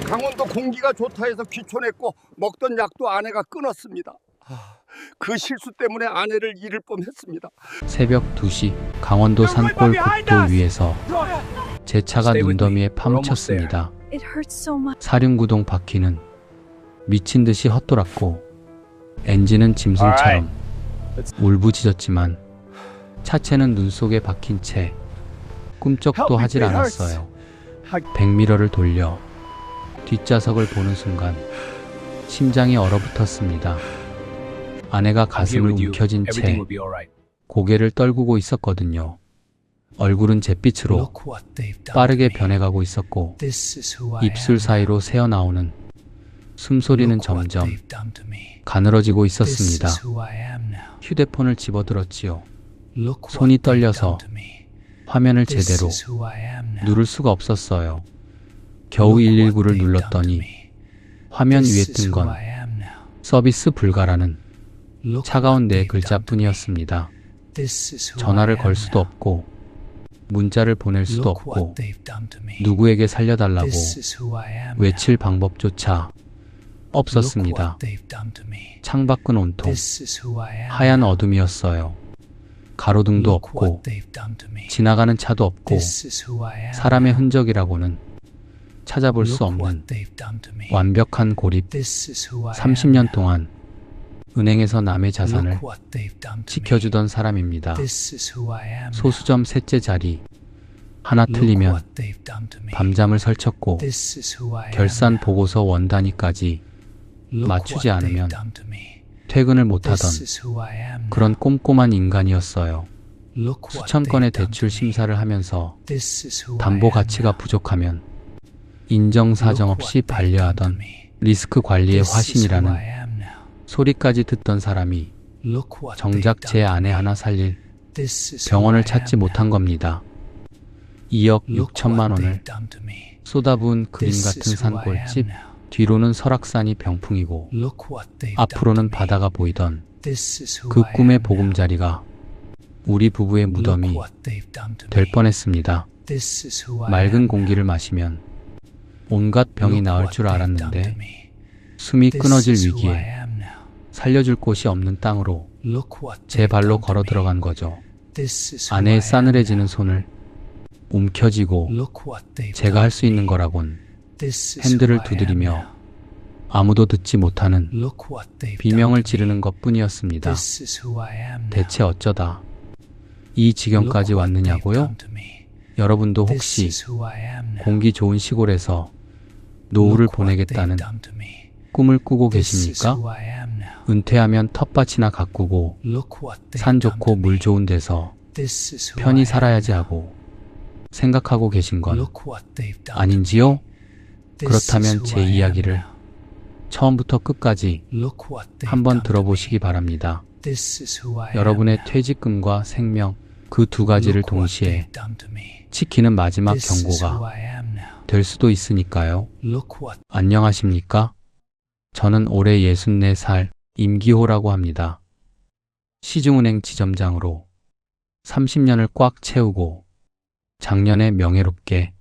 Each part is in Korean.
강원도 공기가 좋다 해서 귀촌했고 먹던 약도 아내가 끊었습니다. 그 실수 때문에 아내를 잃을 뻔했습니다. 새벽 2시 강원도 산골 국도 위에서 제 차가 눈더미에 파묻혔습니다. 사륜구동 바퀴는 미친 듯이 헛돌았고 엔진은 짐승처럼 울부짖었지만 차체는 눈 속에 박힌 채 꿈쩍도 하질 않았어요. 백미러를 돌려 뒷좌석을 보는 순간 심장이 얼어붙었습니다. 아내가 가슴을 움켜쥔 채 고개를 떨구고 있었거든요. 얼굴은 잿빛으로 빠르게 변해가고 있었고 입술 사이로 새어나오는 숨소리는 점점 가늘어지고 있었습니다. 휴대폰을 집어들었지요. 손이 떨려서 화면을 제대로 누를 수가 없었어요. 겨우 119를 눌렀더니 화면 위에 뜬 건 서비스 불가라는 차가운 네 글자뿐이었습니다. 전화를 걸 수도 없고 문자를 보낼 수도 없고 누구에게 살려달라고 외칠 방법조차 없었습니다. 창밖은 온통 하얀 어둠이었어요. 가로등도 없고 지나가는 차도 없고 사람의 흔적이라고는 찾아볼 수 없는 완벽한 고립. 30년 동안 은행에서 남의 자산을 지켜주던 사람입니다. 소수점 셋째 자리 하나 틀리면 밤잠을 설쳤고 결산 보고서 원 단위까지 맞추지 않으면 퇴근을 못하던 그런 꼼꼼한 인간이었어요. 수천 건의 대출 심사를 하면서 담보 가치가 부족하면 인정사정 없이 반려하던 리스크 관리의 화신이라는 소리까지 듣던 사람이 정작 제 아내 하나 살릴 병원을 찾지 못한 겁니다. 2억 6천만 원을 쏟아부은 그림 같은 산골집, 뒤로는 설악산이 병풍이고 앞으로는 바다가 보이던 그 꿈의 보금자리가 우리 부부의 무덤이 될 뻔했습니다. 맑은 공기를 마시면 온갖 병이 나을 줄 알았는데 숨이 끊어질 위기에 살려줄 곳이 없는 땅으로 제 발로 걸어 들어간 거죠. 아내의 싸늘해지는 손을 움켜쥐고 제가 할 수 있는 거라곤 핸들을 두드리며 아무도 듣지 못하는 비명을 지르는 것뿐이었습니다. 대체 어쩌다 이 지경까지 왔느냐고요? 여러분도 혹시 공기 좋은 시골에서 노후를 보내겠다는 꿈을 꾸고 계십니까? 은퇴하면 텃밭이나 가꾸고 산 좋고 물 좋은 데서 편히 살아야지 하고 생각하고 계신 건 아닌지요? 그렇다면 제 이야기를 처음부터 끝까지 한번 들어보시기 바랍니다. 여러분의 퇴직금과 생명 그 두 가지를 동시에 지키는 마지막 경고가 될 수도 있으니까요. 안녕하십니까? 저는 올해 64살 임기호라고 합니다. 시중은행 지점장으로 30년을 꽉 채우고 작년에 명예롭게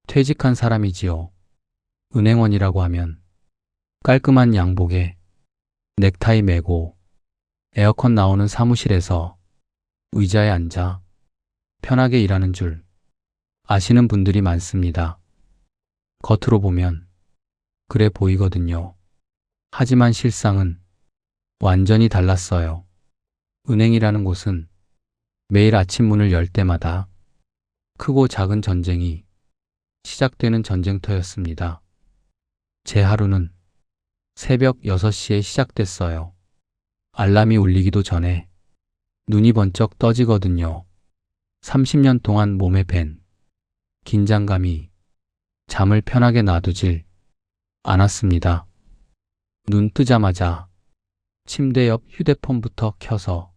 퇴직한 사람이지요. 은행원이라고 하면 깔끔한 양복에 넥타이 매고 에어컨 나오는 사무실에서 의자에 앉아 편하게 일하는 줄 아시는 분들이 많습니다. 겉으로 보면 그래 보이거든요. 하지만 실상은 완전히 달랐어요. 은행이라는 곳은 매일 아침 문을 열 때마다 크고 작은 전쟁이 시작되는 전쟁터였습니다. 제 하루는 새벽 6시에 시작됐어요. 알람이 울리기도 전에 눈이 번쩍 떠지거든요. 30년 동안 몸에 밴 긴장감이 잠을 편하게 놔두질 않았습니다. 눈 뜨자마자 침대 옆 휴대폰부터 켜서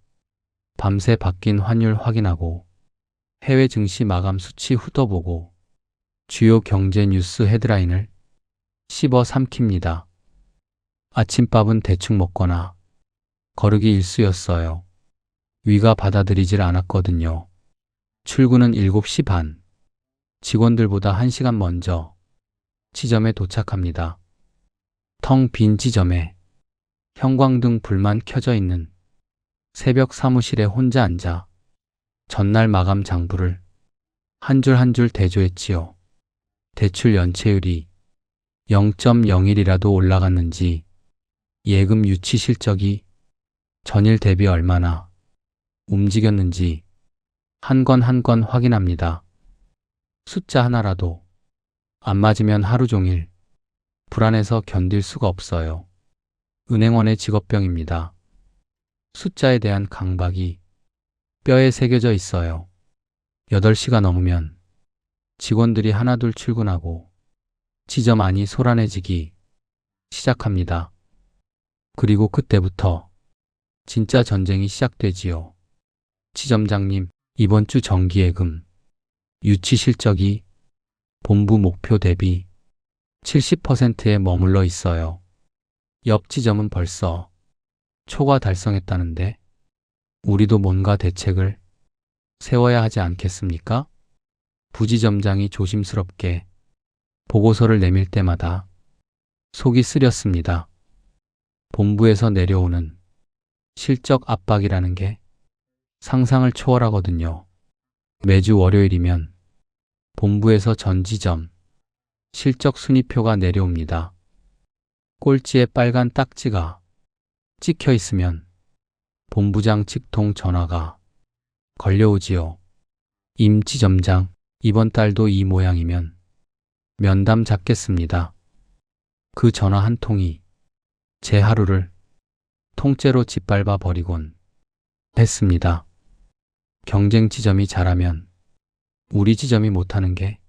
밤새 바뀐 환율 확인하고 해외 증시 마감 수치 훑어보고 주요 경제 뉴스 헤드라인을 씹어 삼킵니다. 아침밥은 대충 먹거나 거르기 일쑤였어요. 위가 받아들이질 않았거든요. 출근은 7시 반. 직원들보다 1시간 먼저 지점에 도착합니다. 텅 빈 지점에 형광등 불만 켜져 있는 새벽 사무실에 혼자 앉아 전날 마감 장부를 한 줄 한 줄 대조했지요. 대출 연체율이 0.01이라도 올라갔는지, 예금 유치 실적이 전일 대비 얼마나 움직였는지 한 건 한 건 확인합니다. 숫자 하나라도 안 맞으면 하루 종일 불안해서 견딜 수가 없어요. 은행원의 직업병입니다. 숫자에 대한 강박이 뼈에 새겨져 있어요. 8시가 넘으면 직원들이 하나둘 출근하고 지점 안이 소란해지기 시작합니다. 그리고 그때부터 진짜 전쟁이 시작되지요. 지점장님, 이번 주 정기예금 유치 실적이 본부 목표 대비 70%에 머물러 있어요. 옆 지점은 벌써 초과 달성했다는데 우리도 뭔가 대책을 세워야 하지 않겠습니까? 부지점장이 조심스럽게 보고서를 내밀 때마다 속이 쓰렸습니다. 본부에서 내려오는 실적 압박이라는 게 상상을 초월하거든요. 매주 월요일이면 본부에서 전 지점 실적 순위표가 내려옵니다. 꼴찌에 빨간 딱지가 찍혀 있으면 본부장 직통 전화가 걸려오지요. 임 지점장, 이번 달도 이 모양이면 면담 잡겠습니다. 그 전화 한 통이 제 하루를 통째로 짓밟아 버리곤 했습니다. 경쟁 지점이 잘하면 우리 지점이 못하는 게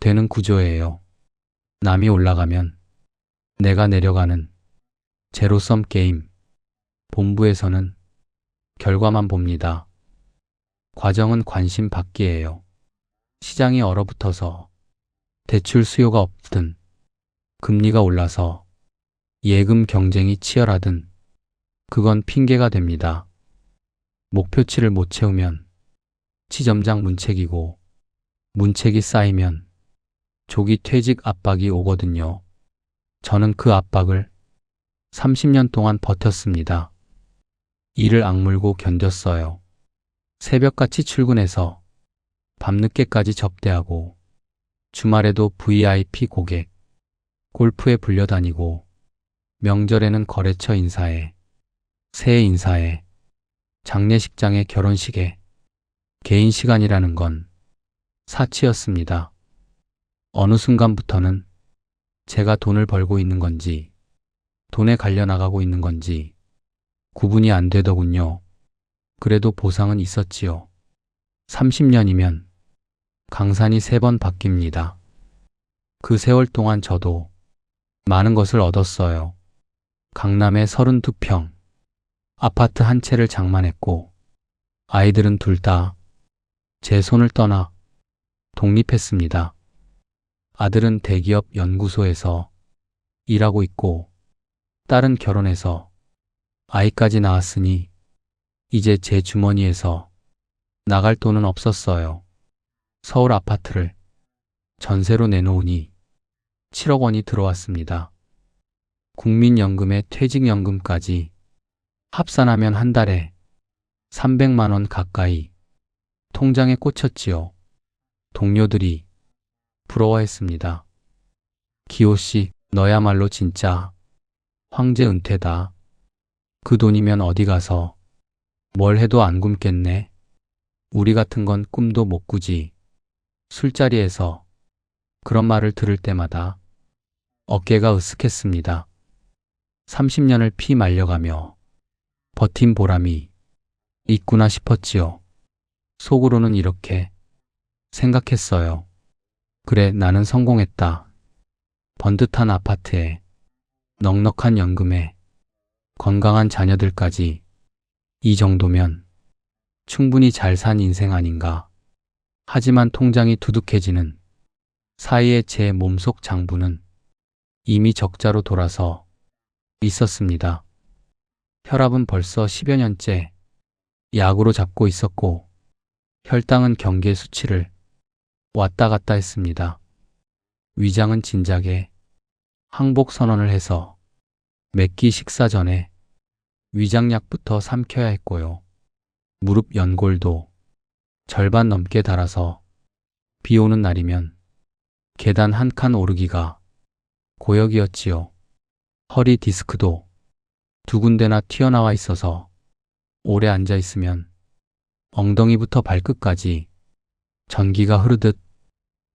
되는 구조예요. 남이 올라가면 내가 내려가는 제로섬 게임. 본부에서는 결과만 봅니다. 과정은 관심 받기예요. 시장이 얼어붙어서 대출 수요가 없든, 금리가 올라서 예금 경쟁이 치열하든 그건 핑계가 됩니다. 목표치를 못 채우면 지점장 문책이고, 문책이 쌓이면 조기 퇴직 압박이 오거든요. 저는 그 압박을 30년 동안 버텼습니다. 이를 악물고 견뎠어요. 새벽같이 출근해서 밤늦게까지 접대하고, 주말에도 VIP 고객, 골프에 불려다니고, 명절에는 거래처 인사에, 새해 인사에, 장례식장에, 결혼식에 개인 시간이라는 건 사치였습니다. 어느 순간부터는 제가 돈을 벌고 있는 건지 돈에 갈려 나가고 있는 건지 구분이 안 되더군요. 그래도 보상은 있었지요. 30년이면 강산이 3번 바뀝니다. 그 세월 동안 저도 많은 것을 얻었어요. 강남에 32평 아파트 한 채를 장만했고, 아이들은 둘 다 제 손을 떠나 독립했습니다. 아들은 대기업 연구소에서 일하고 있고, 딸은 결혼해서 아이까지 낳았으니 이제 제 주머니에서 나갈 돈은 없었어요. 서울 아파트를 전세로 내놓으니 7억 원이 들어왔습니다. 국민연금에 퇴직연금까지 합산하면 한 달에 300만 원 가까이 통장에 꽂혔지요. 동료들이 부러워했습니다. 기호씨, 너야말로 진짜 황제 은퇴다. 그 돈이면 어디 가서 뭘 해도 안 굶겠네. 우리 같은 건 꿈도 못 꾸지. 술자리에서 그런 말을 들을 때마다 어깨가 으쓱했습니다. 30년을 피 말려가며 버틴 보람이 있구나 싶었지요. 속으로는 이렇게 생각했어요. 그래, 나는 성공했다. 번듯한 아파트에, 넉넉한 연금에, 건강한 자녀들까지, 이 정도면 충분히 잘 산 인생 아닌가. 하지만 통장이 두둑해지는 사이에 제 몸속 장부는 이미 적자로 돌아서 있었습니다. 혈압은 벌써 10여 년째 약으로 잡고 있었고, 혈당은 경계 수치를 왔다 갔다 했습니다. 위장은 진작에 항복 선언을 해서 몇 끼 식사 전에 위장약부터 삼켜야 했고요. 무릎 연골도 절반 넘게 닳아서 비 오는 날이면 계단 한 칸 오르기가 고역이었지요. 허리 디스크도 두 군데나 튀어나와 있어서 오래 앉아 있으면 엉덩이부터 발끝까지 전기가 흐르듯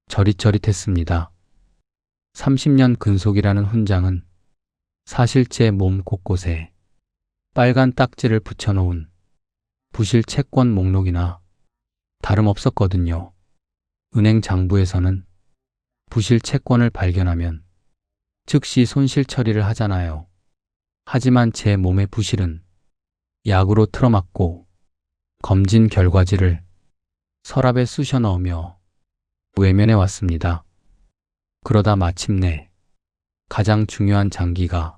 저릿저릿했습니다. 30년 근속이라는 훈장은 사실 제 몸 곳곳에 빨간 딱지를 붙여놓은 부실 채권 목록이나 다름없었거든요. 은행 장부에서는 부실 채권을 발견하면 즉시 손실 처리를 하잖아요. 하지만 제 몸의 부실은 약으로 틀어막고 검진 결과지를 서랍에 쑤셔 넣으며 외면해 왔습니다. 그러다 마침내 가장 중요한 장기가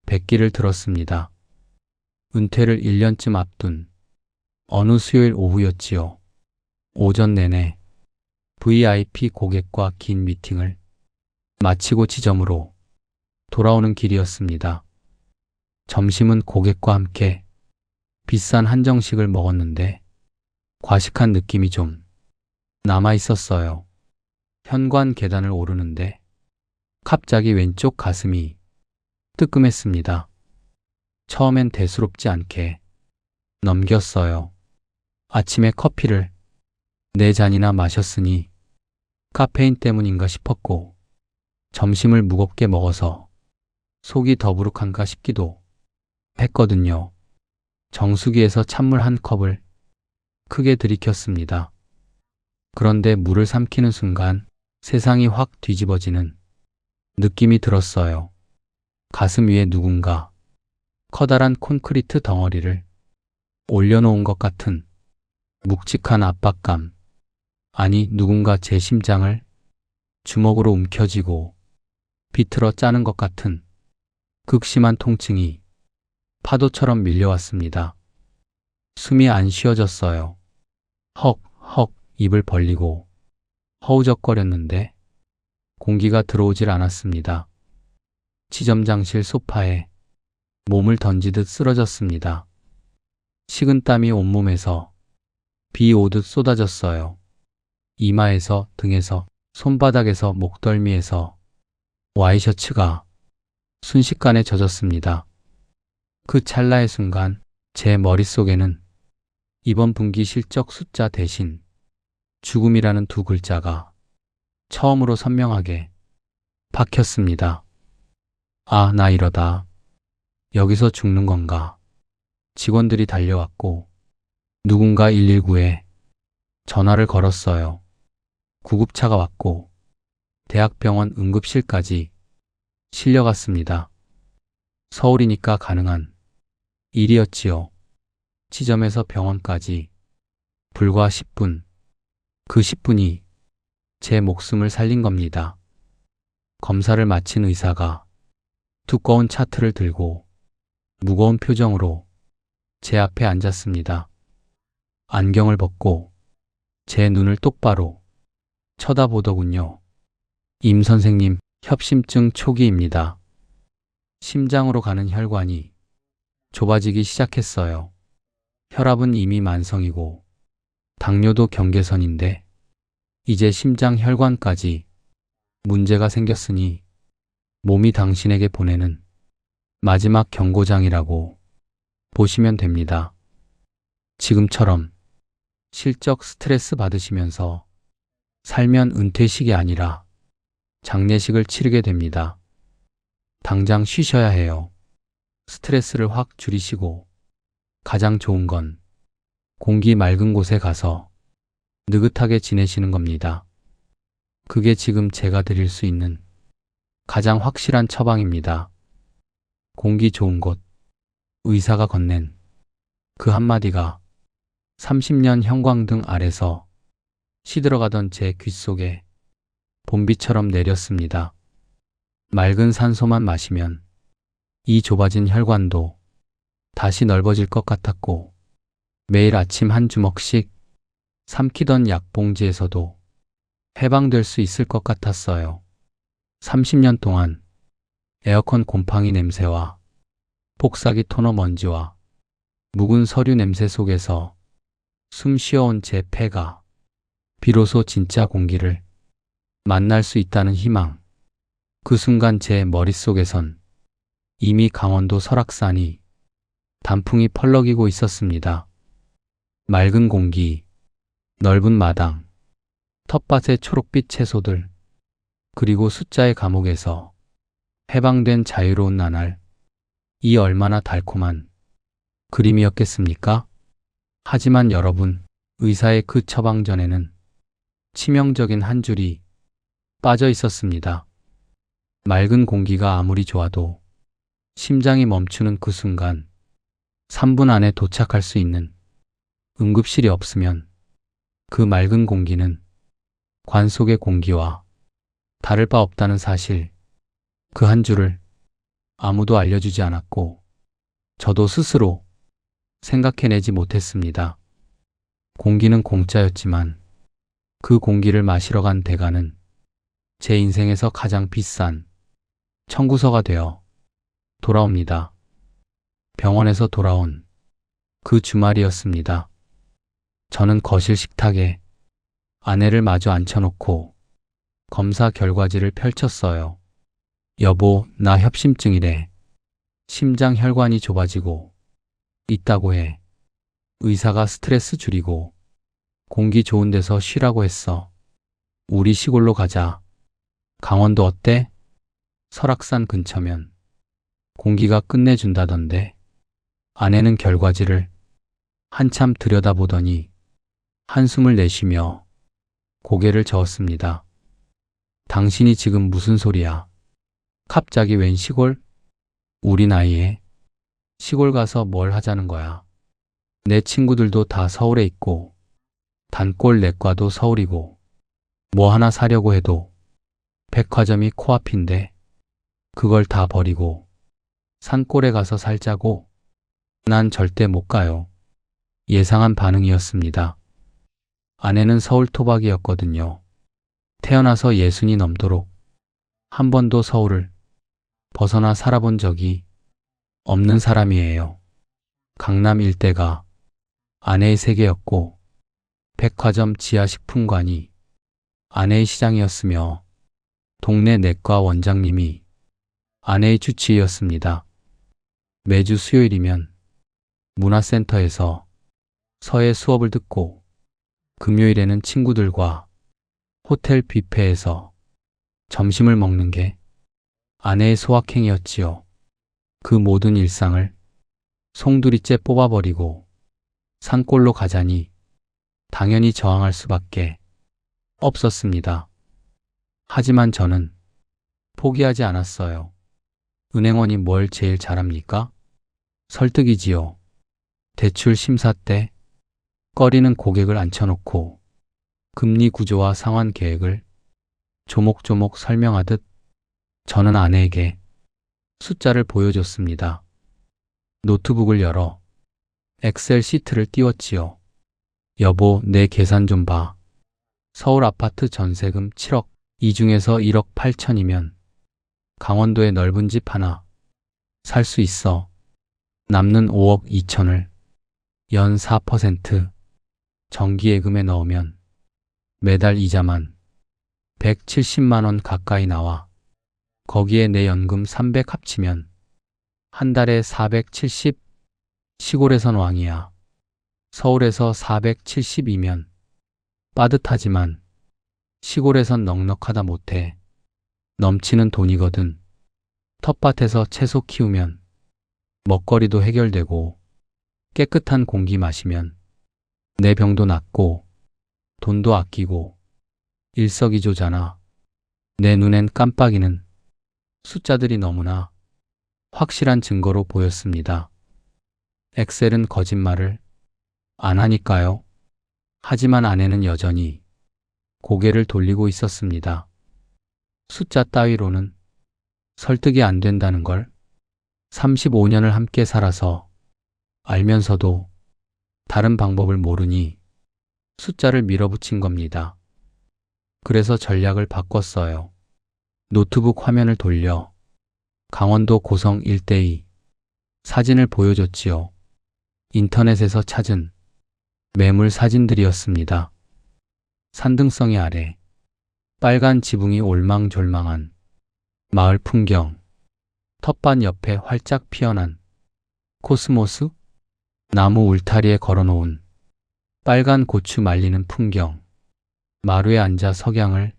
백기를 들었습니다. 은퇴를 1년쯤 앞둔 어느 수요일 오후였지요. 오전 내내 VIP 고객과 긴 미팅을 마치고 지점으로 돌아오는 길이었습니다. 점심은 고객과 함께 비싼 한정식을 먹었는데 과식한 느낌이 좀 남아 있었어요. 현관 계단을 오르는데 갑자기 왼쪽 가슴이 뜨끔했습니다. 처음엔 대수롭지 않게 넘겼어요. 아침에 커피를 4잔이나 마셨으니 카페인 때문인가 싶었고 점심을 무겁게 먹어서 속이 더부룩한가 싶기도 했거든요. 정수기에서 찬물 한 컵을 크게 들이켰습니다. 그런데 물을 삼키는 순간 세상이 확 뒤집어지는 느낌이 들었어요. 가슴 위에 누군가 커다란 콘크리트 덩어리를 올려놓은 것 같은 묵직한 압박감. 아니, 누군가 제 심장을 주먹으로 움켜쥐고 비틀어 짜는 것 같은 극심한 통증이 파도처럼 밀려왔습니다. 숨이 안 쉬어졌어요. 헉헉 입을 벌리고 허우적거렸는데 공기가 들어오질 않았습니다. 지점장실 소파에 몸을 던지듯 쓰러졌습니다. 식은땀이 온몸에서 비 오듯 쏟아졌어요. 이마에서, 등에서, 손바닥에서, 목덜미에서 와이셔츠가 순식간에 젖었습니다. 그 찰나의 순간 제 머릿속에는 이번 분기 실적 숫자 대신 죽음이라는 두 글자가 처음으로 선명하게 박혔습니다. 아, 나 이러다 여기서 죽는 건가. 직원들이 달려왔고 누군가 119에 전화를 걸었어요. 구급차가 왔고 대학병원 응급실까지 실려갔습니다. 서울이니까 가능한 일이었지요. 지점에서 병원까지 불과 10분. 그 10분이 제 목숨을 살린 겁니다. 검사를 마친 의사가 두꺼운 차트를 들고 무거운 표정으로 제 앞에 앉았습니다. 안경을 벗고 제 눈을 똑바로 쳐다보더군요. 임 선생님, 협심증 초기입니다. 심장으로 가는 혈관이 좁아지기 시작했어요. 혈압은 이미 만성이고 당뇨도 경계선인데 이제 심장 혈관까지 문제가 생겼으니 몸이 당신에게 보내는 마지막 경고장이라고 보시면 됩니다. 지금처럼 실적 스트레스 받으시면서 살면 은퇴식이 아니라 장례식을 치르게 됩니다. 당장 쉬셔야 해요. 스트레스를 확 줄이시고 가장 좋은 건 공기 맑은 곳에 가서 느긋하게 지내시는 겁니다. 그게 지금 제가 드릴 수 있는 가장 확실한 처방입니다. 공기 좋은 곳, 의사가 건넨 그 한마디가 30년 형광등 아래서 시들어가던 제 귓속에 봄비처럼 내렸습니다. 맑은 산소만 마시면 이 좁아진 혈관도 다시 넓어질 것 같았고 매일 아침 한 주먹씩 삼키던 약봉지에서도 해방될 수 있을 것 같았어요. 30년 동안 에어컨 곰팡이 냄새와 복사기 토너 먼지와 묵은 서류 냄새 속에서 숨 쉬어온 제 폐가 비로소 진짜 공기를 만날 수 있다는 희망. 그 순간 제 머릿속에선 이미 강원도 설악산이 단풍이 펄럭이고 있었습니다. 맑은 공기, 넓은 마당, 텃밭의 초록빛 채소들, 그리고 숫자의 감옥에서 해방된 자유로운 나날. 이 얼마나 달콤한 그림이었겠습니까? 하지만 여러분, 의사의 그 처방전에는 치명적인 한 줄이 빠져 있었습니다. 맑은 공기가 아무리 좋아도 심장이 멈추는 그 순간 3분 안에 도착할 수 있는 응급실이 없으면 그 맑은 공기는 관 속의 공기와 다를 바 없다는 사실, 그 한 줄을 아무도 알려주지 않았고 저도 스스로 생각해내지 못했습니다. 공기는 공짜였지만 그 공기를 마시러 간 대가는 제 인생에서 가장 비싼 청구서가 되어 돌아옵니다. 병원에서 돌아온 그 주말이었습니다. 저는 거실 식탁에 아내를 마주 앉혀놓고 검사 결과지를 펼쳤어요. 여보, 나 협심증이래. 심장 혈관이 좁아지고 있다고 해. 의사가 스트레스 줄이고 공기 좋은 데서 쉬라고 했어. 우리 시골로 가자. 강원도 어때? 설악산 근처면 공기가 끝내준다던데. 아내는 결과지를 한참 들여다보더니 한숨을 내쉬며 고개를 저었습니다. 당신이 지금 무슨 소리야? 갑자기 웬 시골? 우리 나이에 시골 가서 뭘 하자는 거야? 내 친구들도 다 서울에 있고 단골 내과도 서울이고 뭐 하나 사려고 해도 백화점이 코앞인데 그걸 다 버리고 산골에 가서 살자고? 난 절대 못 가요. 예상한 반응이었습니다. 아내는 서울 토박이였거든요. 태어나서 60이 넘도록 한 번도 서울을 벗어나 살아본 적이 없는 사람이에요. 강남 일대가 아내의 세계였고 백화점 지하식품관이 아내의 시장이었으며 동네 내과 원장님이 아내의 주치의였습니다. 매주 수요일이면 문화센터에서 서예 수업을 듣고 금요일에는 친구들과 호텔 뷔페에서 점심을 먹는 게 아내의 소확행이었지요. 그 모든 일상을 송두리째 뽑아버리고 산골로 가자니 당연히 저항할 수밖에 없었습니다. 하지만 저는 포기하지 않았어요. 은행원이 뭘 제일 잘합니까? 설득이지요. 대출 심사 때 꺼리는 고객을 앉혀놓고 금리 구조와 상환 계획을 조목조목 설명하듯 저는 아내에게 숫자를 보여줬습니다. 노트북을 열어 엑셀 시트를 띄웠지요. 여보, 내 계산 좀 봐. 서울 아파트 전세금 7억, 이 중에서 1억 8천이면 강원도에 넓은 집 하나 살 수 있어. 남는 5억 2천을 연 4% 정기예금에 넣으면 매달 이자만 170만 원 가까이 나와. 거기에 내 연금 300 합치면 한 달에 470. 시골에선 왕이야. 서울에서 470이면 빠듯하지만 시골에선 넉넉하다 못해 넘치는 돈이거든. 텃밭에서 채소 키우면 먹거리도 해결되고 깨끗한 공기 마시면 내 병도 낫고 돈도 아끼고 일석이조잖아. 내 눈엔 깜빡이는 숫자들이 너무나 확실한 증거로 보였습니다. 엑셀은 거짓말을 안 하니까요. 하지만 아내는 여전히 고개를 돌리고 있었습니다. 숫자 따위로는 설득이 안 된다는 걸 35년을 함께 살아서 알면서도 다른 방법을 모르니 숫자를 밀어붙인 겁니다. 그래서 전략을 바꿨어요. 노트북 화면을 돌려 강원도 고성 일대의 사진을 보여줬지요. 인터넷에서 찾은 매물 사진들이었습니다. 산등성이 아래 빨간 지붕이 올망졸망한 마을 풍경, 텃밭 옆에 활짝 피어난 코스모스, 나무 울타리에 걸어놓은 빨간 고추 말리는 풍경, 마루에 앉아 석양을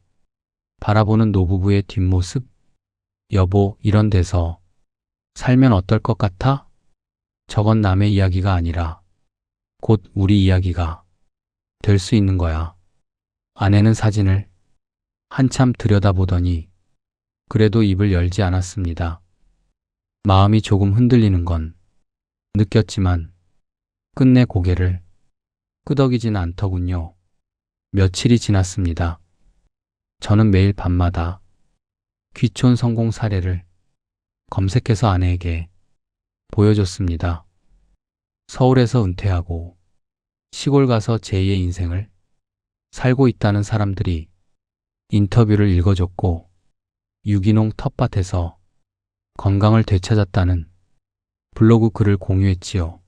바라보는 노부부의 뒷모습. 여보, 이런 데서 살면 어떨 것 같아? 저건 남의 이야기가 아니라 곧 우리 이야기가 될 수 있는 거야. 아내는 사진을 한참 들여다보더니 그래도 입을 열지 않았습니다. 마음이 조금 흔들리는 건 느꼈지만 끝내 고개를 끄덕이진 않더군요. 며칠이 지났습니다. 저는 매일 밤마다 귀촌 성공 사례를 검색해서 아내에게 보여줬습니다. 서울에서 은퇴하고 시골 가서 제2의 인생을 살고 있다는 사람들이 인터뷰를 읽어줬고, 유기농 텃밭에서 건강을 되찾았다는 블로그 글을 공유했지요.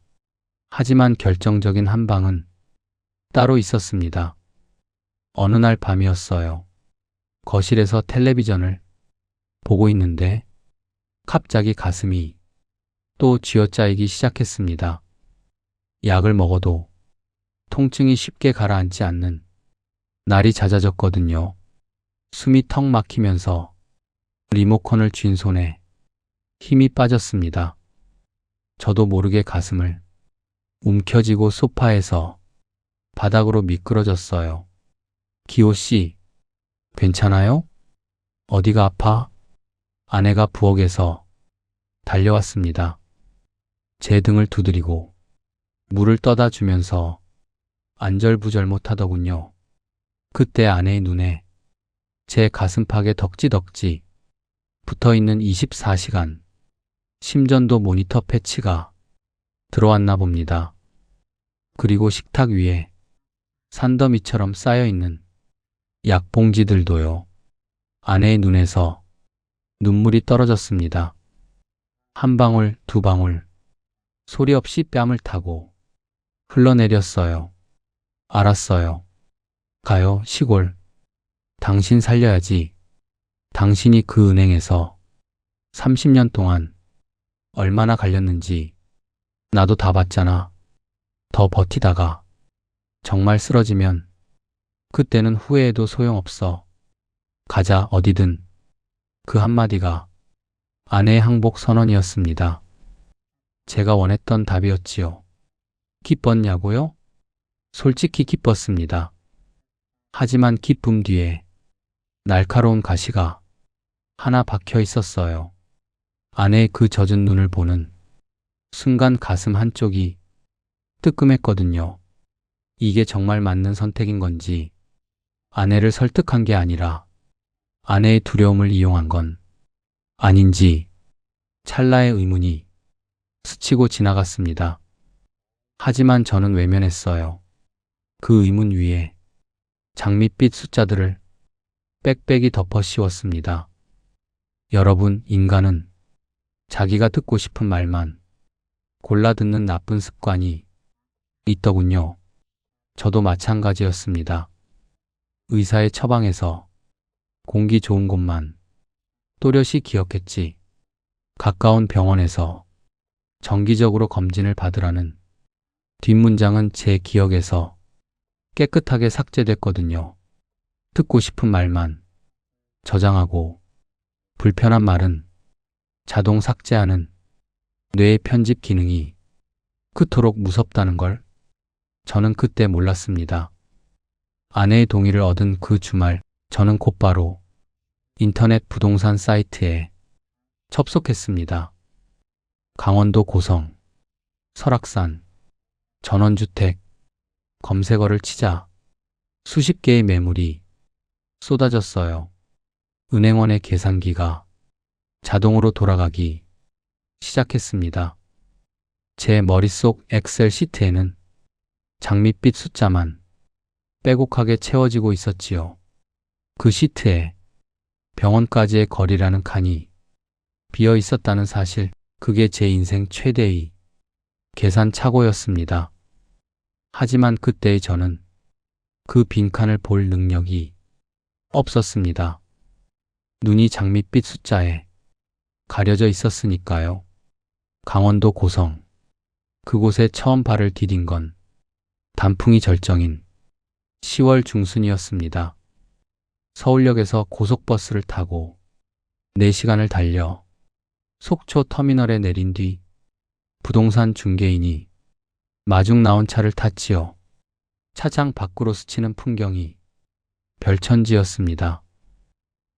하지만 결정적인 한 방은 따로 있었습니다. 어느 날 밤이었어요. 거실에서 텔레비전을 보고 있는데 갑자기 가슴이 또 쥐어짜이기 시작했습니다. 약을 먹어도 통증이 쉽게 가라앉지 않는 날이 잦아졌거든요. 숨이 턱 막히면서 리모컨을 쥔 손에 힘이 빠졌습니다. 저도 모르게 가슴을 움켜쥐고 소파에서 바닥으로 미끄러졌어요. 기호 씨, 괜찮아요? 어디가 아파? 아내가 부엌에서 달려왔습니다. 제 등을 두드리고 물을 떠다 주면서 안절부절 못하더군요. 그때 아내의 눈에 제 가슴팍에 덕지덕지 붙어있는 24시간 심전도 모니터 패치가 들어왔나 봅니다. 그리고 식탁 위에 산더미처럼 쌓여있는 약봉지들도요. 아내의 눈에서 눈물이 떨어졌습니다. 한 방울, 두 방울, 소리 없이 뺨을 타고 흘러내렸어요. 알았어요. 가요, 시골. 당신 살려야지. 당신이 그 은행에서 30년 동안 얼마나 갈렸는지 나도 다 봤잖아. 더 버티다가 정말 쓰러지면 그때는 후회해도 소용없어. 가자, 어디든. 그 한마디가 아내의 항복 선언이었습니다. 제가 원했던 답이었지요. 기뻤냐고요? 솔직히 기뻤습니다. 하지만 기쁨 뒤에 날카로운 가시가 하나 박혀 있었어요. 아내의 그 젖은 눈을 보는 순간 가슴 한쪽이 뜨끔했거든요. 이게 정말 맞는 선택인 건지, 아내를 설득한 게 아니라 아내의 두려움을 이용한 건 아닌지 찰나의 의문이 스치고 지나갔습니다. 하지만 저는 외면했어요. 그 의문 위에 장밋빛 숫자들을 빽빽이 덮어 씌웠습니다. 여러분, 인간은 자기가 듣고 싶은 말만 골라 듣는 나쁜 습관이 있더군요. 저도 마찬가지였습니다. 의사의 처방에서 공기 좋은 곳만 또렷이 기억했지, 가까운 병원에서 정기적으로 검진을 받으라는 뒷문장은 제 기억에서 깨끗하게 삭제됐거든요. 듣고 싶은 말만 저장하고 불편한 말은 자동 삭제하는 뇌의 편집 기능이 그토록 무섭다는 걸 저는 그때 몰랐습니다. 아내의 동의를 얻은 그 주말, 저는 곧바로 인터넷 부동산 사이트에 접속했습니다. 강원도 고성, 설악산, 전원주택 검색어를 치자 수십 개의 매물이 쏟아졌어요. 은행원의 계산기가 자동으로 돌아가기 시작했습니다. 제 머릿속 엑셀 시트에는 장밋빛 숫자만 빼곡하게 채워지고 있었지요. 그 시트에 병원까지의 거리라는 칸이 비어 있었다는 사실, 그게 제 인생 최대의 계산착오였습니다. 하지만 그때의 저는 그 빈칸을 볼 능력이 없었습니다. 눈이 장밋빛 숫자에 가려져 있었으니까요. 강원도 고성. 그곳에 처음 발을 디딘 건 단풍이 절정인 10월 중순이었습니다. 서울역에서 고속버스를 타고 4시간을 달려 속초 터미널에 내린 뒤 부동산 중개인이 마중 나온 차를 탔지요. 차장 밖으로 스치는 풍경이 별천지였습니다.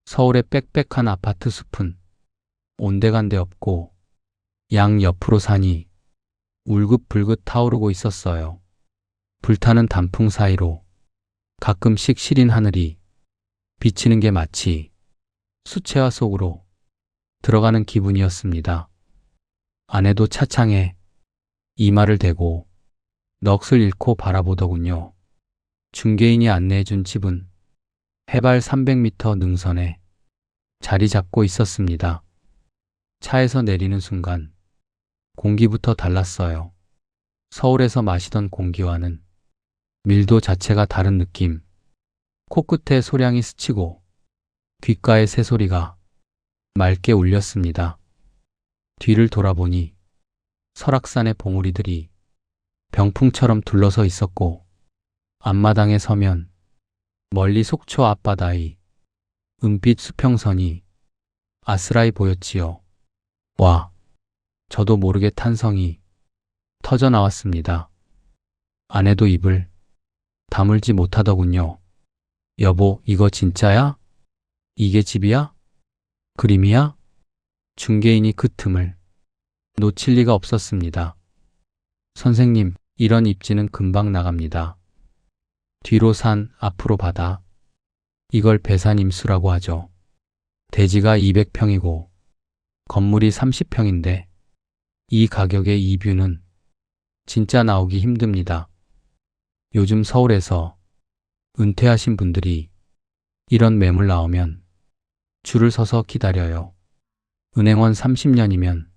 서울의 빽빽한 아파트 숲은 온데간데 없고 양 옆으로 산이 울긋불긋 타오르고 있었어요. 불타는 단풍 사이로 가끔씩 시린 하늘이 비치는 게 마치 수채화 속으로 들어가는 기분이었습니다. 아내도 차창에 이마를 대고 넋을 잃고 바라보더군요. 중개인이 안내해준 집은 해발 300m 능선에 자리 잡고 있었습니다. 차에서 내리는 순간 공기부터 달랐어요. 서울에서 마시던 공기와는 밀도 자체가 다른 느낌. 코끝에 소량이 스치고 귓가에 새소리가 맑게 울렸습니다. 뒤를 돌아보니 설악산의 봉우리들이 병풍처럼 둘러서 있었고 앞마당에 서면 멀리 속초 앞바다의 은빛 수평선이 아스라이 보였지요. 와, 저도 모르게 탄성이 터져 나왔습니다. 아내도 입을 다물지 못하더군요. 여보, 이거 진짜야? 이게 집이야? 그림이야? 중개인이 그 틈을 놓칠 리가 없었습니다. 선생님, 이런 입지는 금방 나갑니다. 뒤로 산, 앞으로 바다. 이걸 배산임수라고 하죠. 대지가 200평이고 건물이 30평인데 이 가격의 이 뷰는 진짜 나오기 힘듭니다. 요즘 서울에서 은퇴하신 분들이 이런 매물 나오면 줄을 서서 기다려요. 은행원 30년이면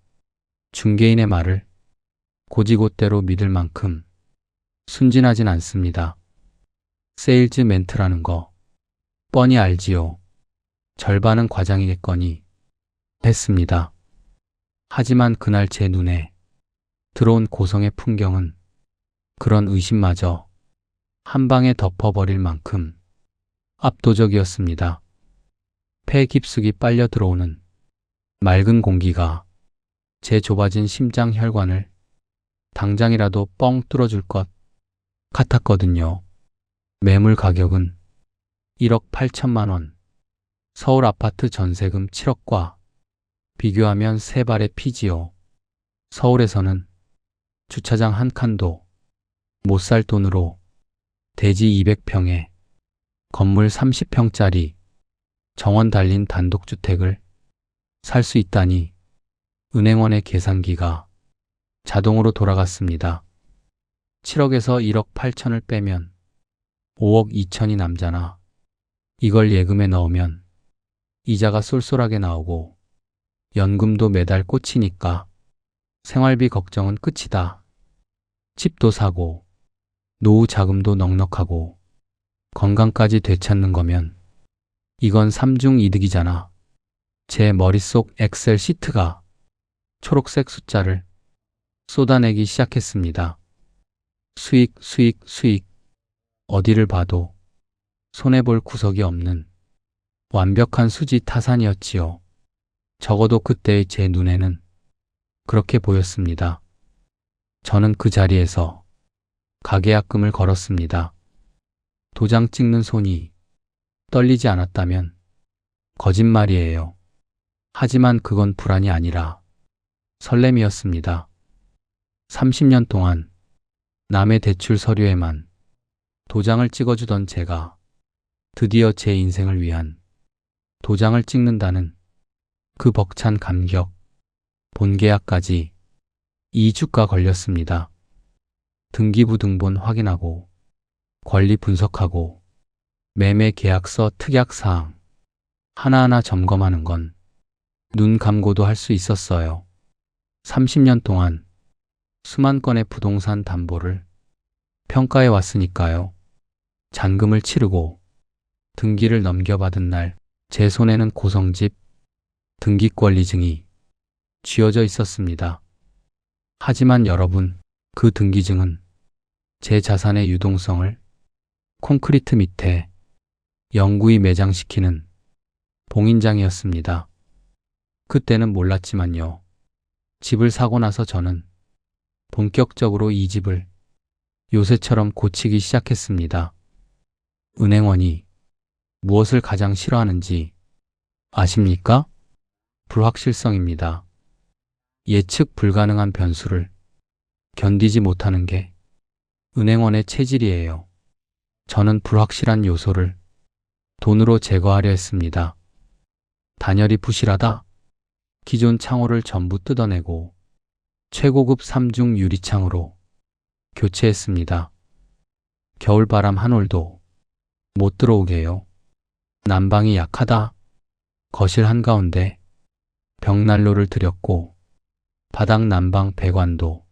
중개인의 말을 고지곳대로 믿을 만큼 순진하진 않습니다. 세일즈 멘트라는 거 뻔히 알지요. 절반은 과장이겠거니 했습니다. 하지만 그날 제 눈에 들어온 고성의 풍경은 그런 의심마저 한 방에 덮어버릴 만큼 압도적이었습니다. 폐 깊숙이 빨려 들어오는 맑은 공기가 제 좁아진 심장 혈관을 당장이라도 뻥 뚫어줄 것 같았거든요. 매물 가격은 1억 8천만 원. 서울 아파트 전세금 7억과 비교하면 세 발의 피지요. 서울에서는 주차장 한 칸도 못 살 돈으로 대지 200평에 건물 30평짜리 정원 달린 단독주택을 살 수 있다니 은행원의 계산기가 자동으로 돌아갔습니다. 7억에서 1억 8천을 빼면 5억 2천이 남잖아. 이걸 예금에 넣으면 이자가 쏠쏠하게 나오고 연금도 매달 꽂히니까 생활비 걱정은 끝이다. 집도 사고 노후 자금도 넉넉하고 건강까지 되찾는 거면 이건 삼중 이득이잖아. 제 머릿속 엑셀 시트가 초록색 숫자를 쏟아내기 시작했습니다. 수익, 수익, 수익. 어디를 봐도 손해볼 구석이 없는 완벽한 수지 타산이었지요. 적어도 그때의 제 눈에는 그렇게 보였습니다. 저는 그 자리에서 가계약금을 걸었습니다. 도장 찍는 손이 떨리지 않았다면 거짓말이에요. 하지만 그건 불안이 아니라 설렘이었습니다. 30년 동안 남의 대출 서류에만 도장을 찍어주던 제가 드디어 제 인생을 위한 도장을 찍는다는 그 벅찬 감격, 본계약까지 2주가 걸렸습니다. 등기부등본 확인하고 권리 분석하고 매매 계약서 특약사항 하나하나 점검하는 건 눈 감고도 할 수 있었어요. 30년 동안 수만 건의 부동산 담보를 평가해 왔으니까요. 잔금을 치르고 등기를 넘겨받은 날 제 손에는 고성집 등기권리증이 쥐어져 있었습니다. 하지만 여러분, 그 등기증은 제 자산의 유동성을 콘크리트 밑에 영구히 매장시키는 봉인장이었습니다. 그때는 몰랐지만요. 집을 사고 나서 저는 본격적으로 이 집을 요새처럼 고치기 시작했습니다. 은행원이 무엇을 가장 싫어하는지 아십니까? 불확실성입니다. 예측 불가능한 변수를 견디지 못하는 게 은행원의 체질이에요. 저는 불확실한 요소를 돈으로 제거하려 했습니다. 단열이 부실하다. 기존 창호를 전부 뜯어내고 최고급 3중 유리창으로 교체했습니다. 겨울바람 한 올도 못 들어오게요. 난방이 약하다. 거실 한가운데 벽난로를 들였고 바닥 난방 배관도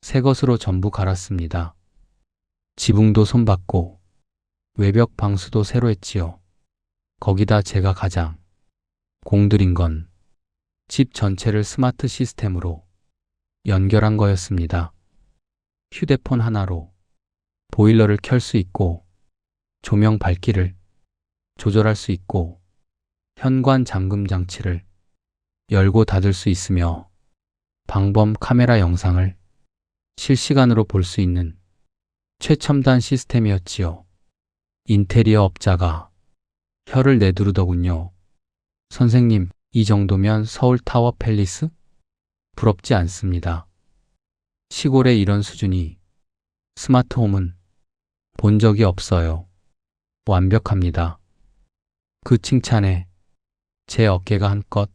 새 것으로 전부 갈았습니다. 지붕도 손봤고 외벽 방수도 새로 했지요. 거기다 제가 가장 공들인 건 집 전체를 스마트 시스템으로 연결한 거였습니다. 휴대폰 하나로 보일러를 켤 수 있고 조명 밝기를 조절할 수 있고 현관 잠금 장치를 열고 닫을 수 있으며 방범 카메라 영상을 실시간으로 볼 수 있는 최첨단 시스템이었지요. 인테리어 업자가 혀를 내두르더군요. 선생님, 이 정도면 서울 타워 팰리스? 부럽지 않습니다. 시골에 이런 수준이 스마트홈은 본 적이 없어요. 완벽합니다. 그 칭찬에 제 어깨가 한껏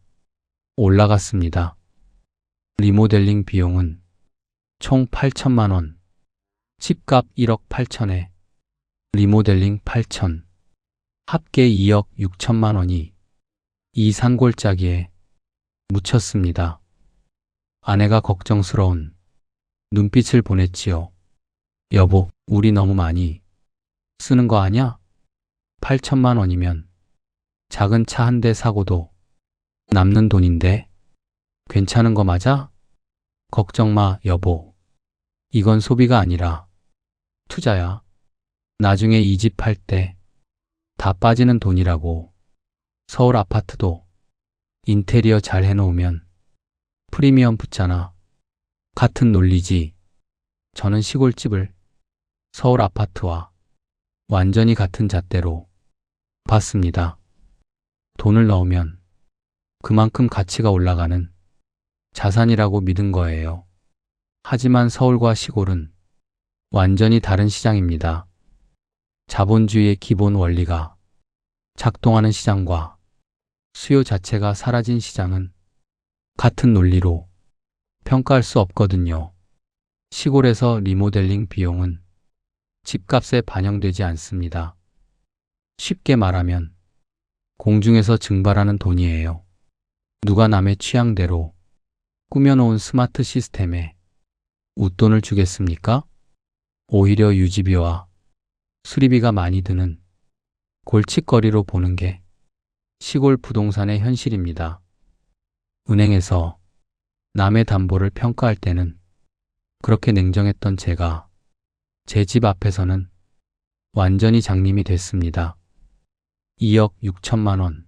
올라갔습니다. 리모델링 비용은 총 8천만 원, 집값 1억 8천에 리모델링 8천, 합계 2억 6천만 원이 이 산골짜기에 묻혔습니다. 아내가 걱정스러운 눈빛을 보냈지요. 여보, 우리 너무 많이 쓰는 거 아냐? 8천만 원이면 작은 차 한 대 사고도 남는 돈인데 괜찮은 거 맞아? 걱정 마, 여보. 이건 소비가 아니라 투자야. 나중에 이 집 팔 때 다 빠지는 돈이라고. 서울 아파트도 인테리어 잘 해놓으면 프리미엄 붙잖아. 같은 논리지. 저는 시골집을 서울 아파트와 완전히 같은 잣대로 봤습니다. 돈을 넣으면 그만큼 가치가 올라가는 자산이라고 믿은 거예요. 하지만 서울과 시골은 완전히 다른 시장입니다. 자본주의의 기본 원리가 작동하는 시장과 수요 자체가 사라진 시장은 같은 논리로 평가할 수 없거든요. 시골에서 리모델링 비용은 집값에 반영되지 않습니다. 쉽게 말하면 공중에서 증발하는 돈이에요. 누가 남의 취향대로 꾸며놓은 스마트 시스템에 웃돈을 주겠습니까? 오히려 유지비와 수리비가 많이 드는 골칫거리로 보는 게 시골 부동산의 현실입니다. 은행에서 남의 담보를 평가할 때는 그렇게 냉정했던 제가 제 집 앞에서는 완전히 장님이 됐습니다. 2억 6천만 원.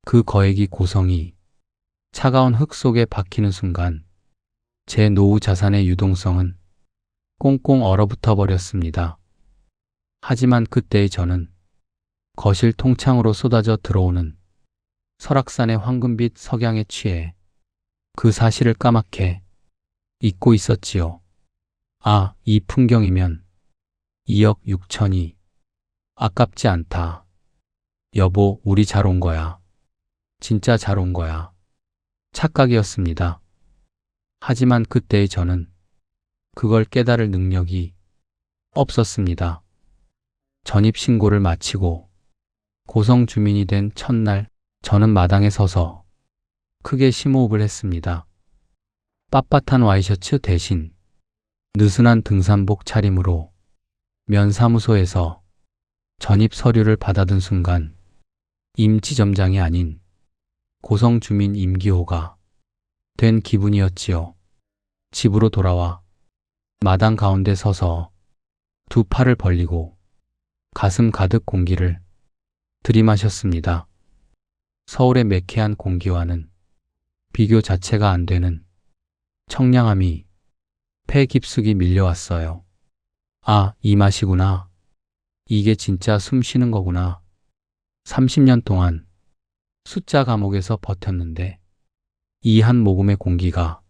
그 거액이 고성이 차가운 흙 속에 박히는 순간 제 노후 자산의 유동성은 꽁꽁 얼어붙어 버렸습니다. 하지만 그때의 저는 거실 통창으로 쏟아져 들어오는 설악산의 황금빛 석양에 취해 그 사실을 까맣게 잊고 있었지요. 아, 이 풍경이면 2억 6천이 아깝지 않다. 여보, 우리 잘 온 거야. 진짜 잘 온 거야. 착각이었습니다. 하지만 그때의 저는 그걸 깨달을 능력이 없었습니다. 전입신고를 마치고 고성 주민이 된 첫날 저는 마당에 서서 크게 심호흡을 했습니다. 빳빳한 와이셔츠 대신 느슨한 등산복 차림으로 면사무소에서 전입 서류를 받아든 순간 임지점장이 아닌 고성주민 임기호가 된 기분이었지요. 집으로 돌아와 마당 가운데 서서 두 팔을 벌리고 가슴 가득 공기를 들이마셨습니다. 서울의 매캐한 공기와는 비교 자체가 안 되는 청량함이 폐 깊숙이 밀려왔어요. 아, 이 맛이구나. 이게 진짜 숨 쉬는 거구나. 30년 동안 숫자 감옥에서 버텼는데 이 한 모금의 공기가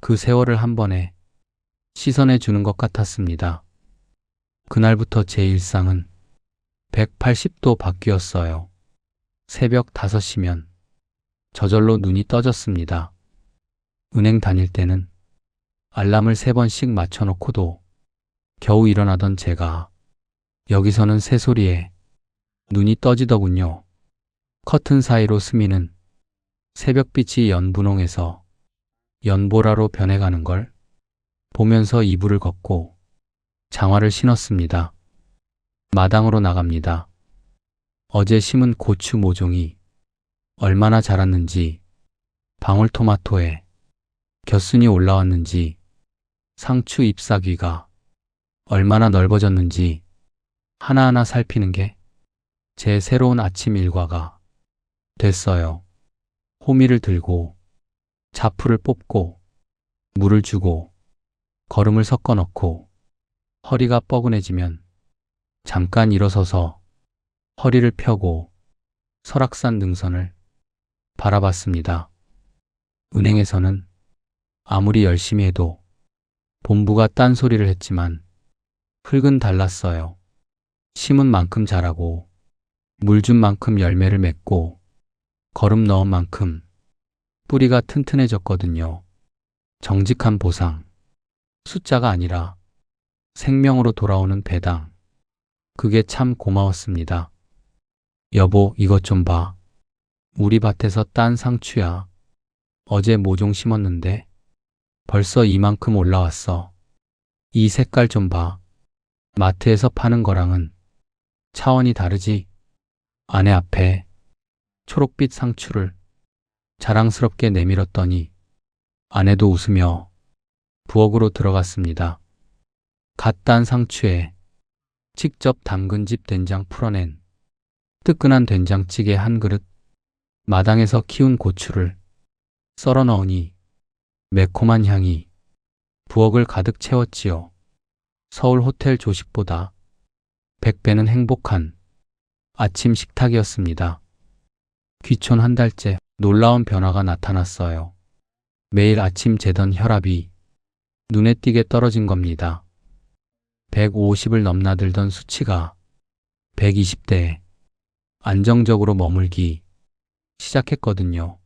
그 세월을 한 번에 씻어내 주는 것 같았습니다. 그날부터 제 일상은 180도 바뀌었어요. 새벽 5시면 저절로 눈이 떠졌습니다. 은행 다닐 때는 알람을 3번씩 맞춰놓고도 겨우 일어나던 제가 여기서는 새소리에 눈이 떠지더군요. 커튼 사이로 스미는 새벽빛이 연분홍에서 연보라로 변해가는 걸 보면서 이불을 걷고 장화를 신었습니다. 마당으로 나갑니다. 어제 심은 고추 모종이 얼마나 자랐는지, 방울토마토에 겹순이 올라왔는지, 상추 잎사귀가 얼마나 넓어졌는지 하나하나 살피는 게 제 새로운 아침 일과가 됐어요. 호미를 들고 자풀을 뽑고 물을 주고 거름을 섞어 넣고 허리가 뻐근해지면 잠깐 일어서서 허리를 펴고 설악산 능선을 바라봤습니다. 은행에서는 아무리 열심히 해도 본부가 딴소리를 했지만 흙은 달랐어요. 심은 만큼 자라고 물 준 만큼 열매를 맺고 거름 넣은 만큼 뿌리가 튼튼해졌거든요. 정직한 보상, 숫자가 아니라 생명으로 돌아오는 배당. 그게 참 고마웠습니다. 여보, 이것 좀 봐. 우리 밭에서 딴 상추야. 어제 모종 심었는데 벌써 이만큼 올라왔어. 이 색깔 좀 봐. 마트에서 파는 거랑은 차원이 다르지? 아내 앞에 초록빛 상추를 자랑스럽게 내밀었더니 아내도 웃으며 부엌으로 들어갔습니다. 갓 딴 상추에 직접 담근 집 된장 풀어낸 뜨끈한 된장찌개 한 그릇, 마당에서 키운 고추를 썰어 넣으니 매콤한 향이 부엌을 가득 채웠지요. 서울 호텔 조식보다 100배는 행복한 아침 식탁이었습니다. 귀촌 한 달째 놀라운 변화가 나타났어요. 매일 아침 재던 혈압이 눈에 띄게 떨어진 겁니다. 150을 넘나들던 수치가 120대에 안정적으로 머물기 시작했거든요.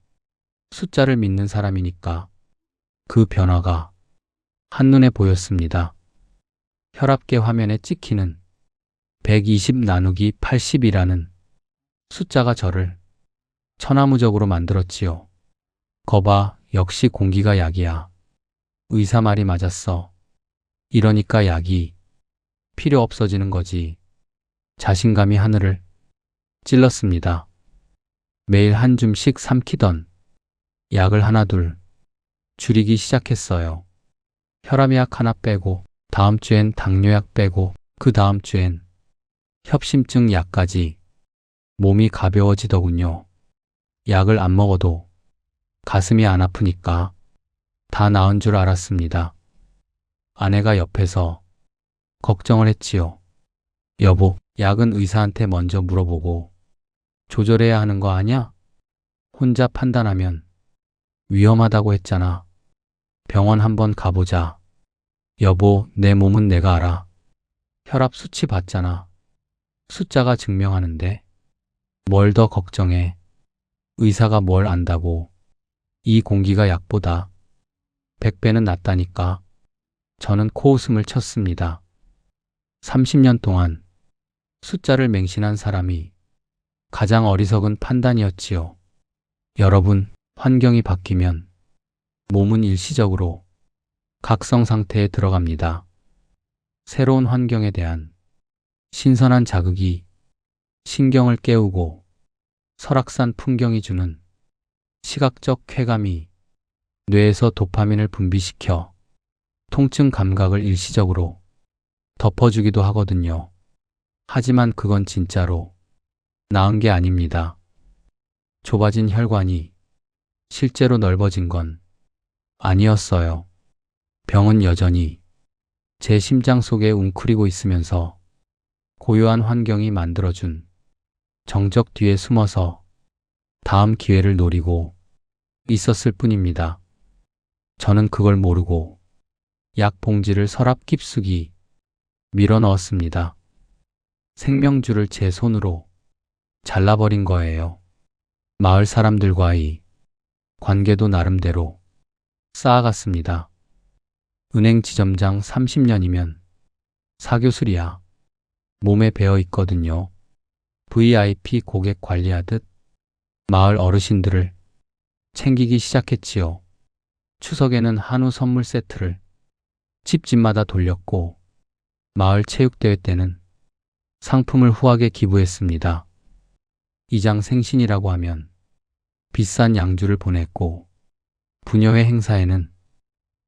숫자를 믿는 사람이니까 그 변화가 한눈에 보였습니다. 혈압계 화면에 찍히는 120 나누기 80이라는 숫자가 저를 천하무적으로 만들었지요. 거봐, 역시 공기가 약이야. 의사 말이 맞았어. 이러니까 약이 필요 없어지는 거지. 자신감이 하늘을 찔렀습니다. 매일 한 줌씩 삼키던 약을 하나둘 줄이기 시작했어요. 혈압약 하나 빼고, 다음 주엔 당뇨약 빼고, 그 다음 주엔 협심증 약까지. 몸이 가벼워지더군요. 약을 안 먹어도 가슴이 안 아프니까 다 나은 줄 알았습니다. 아내가 옆에서 걱정을 했지요. 여보, 약은 의사한테 먼저 물어보고 조절해야 하는 거 아냐? 혼자 판단하면 위험하다고 했잖아. 병원 한번 가보자. 여보, 내 몸은 내가 알아. 혈압 수치 봤잖아. 숫자가 증명하는데 뭘 더 걱정해. 의사가 뭘 안다고. 이 공기가 약보다 100배는 낫다니까. 저는 코웃음을 쳤습니다. 30년 동안 숫자를 맹신한 사람이 가장 어리석은 판단이었지요. 여러분, 환경이 바뀌면 몸은 일시적으로 각성 상태에 들어갑니다. 새로운 환경에 대한 신선한 자극이 신경을 깨우고 설악산 풍경이 주는 시각적 쾌감이 뇌에서 도파민을 분비시켜 통증 감각을 일시적으로 덮어주기도 하거든요. 하지만 그건 진짜로 나은 게 아닙니다. 좁아진 혈관이 실제로 넓어진 건 아니었어요. 병은 여전히 제 심장 속에 웅크리고 있으면서 고요한 환경이 만들어준 정적 뒤에 숨어서 다음 기회를 노리고 있었을 뿐입니다. 저는 그걸 모르고 약 봉지를 서랍 깊숙이 밀어 넣었습니다. 생명줄을 제 손으로 잘라버린 거예요. 마을 사람들과의 관계도 나름대로 쌓아갔습니다. 은행 지점장 30년이면 사교술이야 몸에 배어 있거든요. VIP 고객 관리하듯 마을 어르신들을 챙기기 시작했지요. 추석에는 한우 선물 세트를 집집마다 돌렸고 마을 체육대회 때는 상품을 후하게 기부했습니다. 이장 생신이라고 하면 비싼 양주를 보냈고 부녀회 행사에는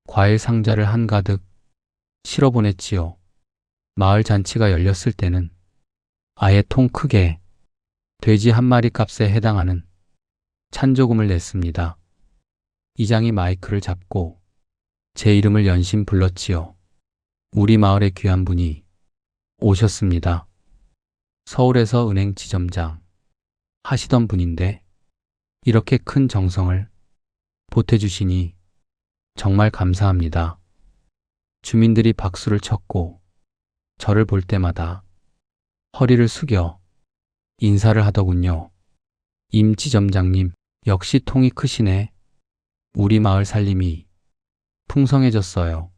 과일 상자를 한가득 실어 보냈지요. 마을 잔치가 열렸을 때는 아예 통 크게 돼지 한 마리 값에 해당하는 찬조금을 냈습니다. 이장이 마이크를 잡고 제 이름을 연신 불렀지요. 우리 마을의 귀한 분이 오셨습니다. 서울에서 은행 지점장 하시던 분인데 이렇게 큰 정성을 보태주시니 정말 감사합니다. 주민들이 박수를 쳤고 저를 볼 때마다 허리를 숙여 인사를 하더군요. 임 지점장님, 역시 통이 크시네. 우리 마을 살림이 풍성해졌어요.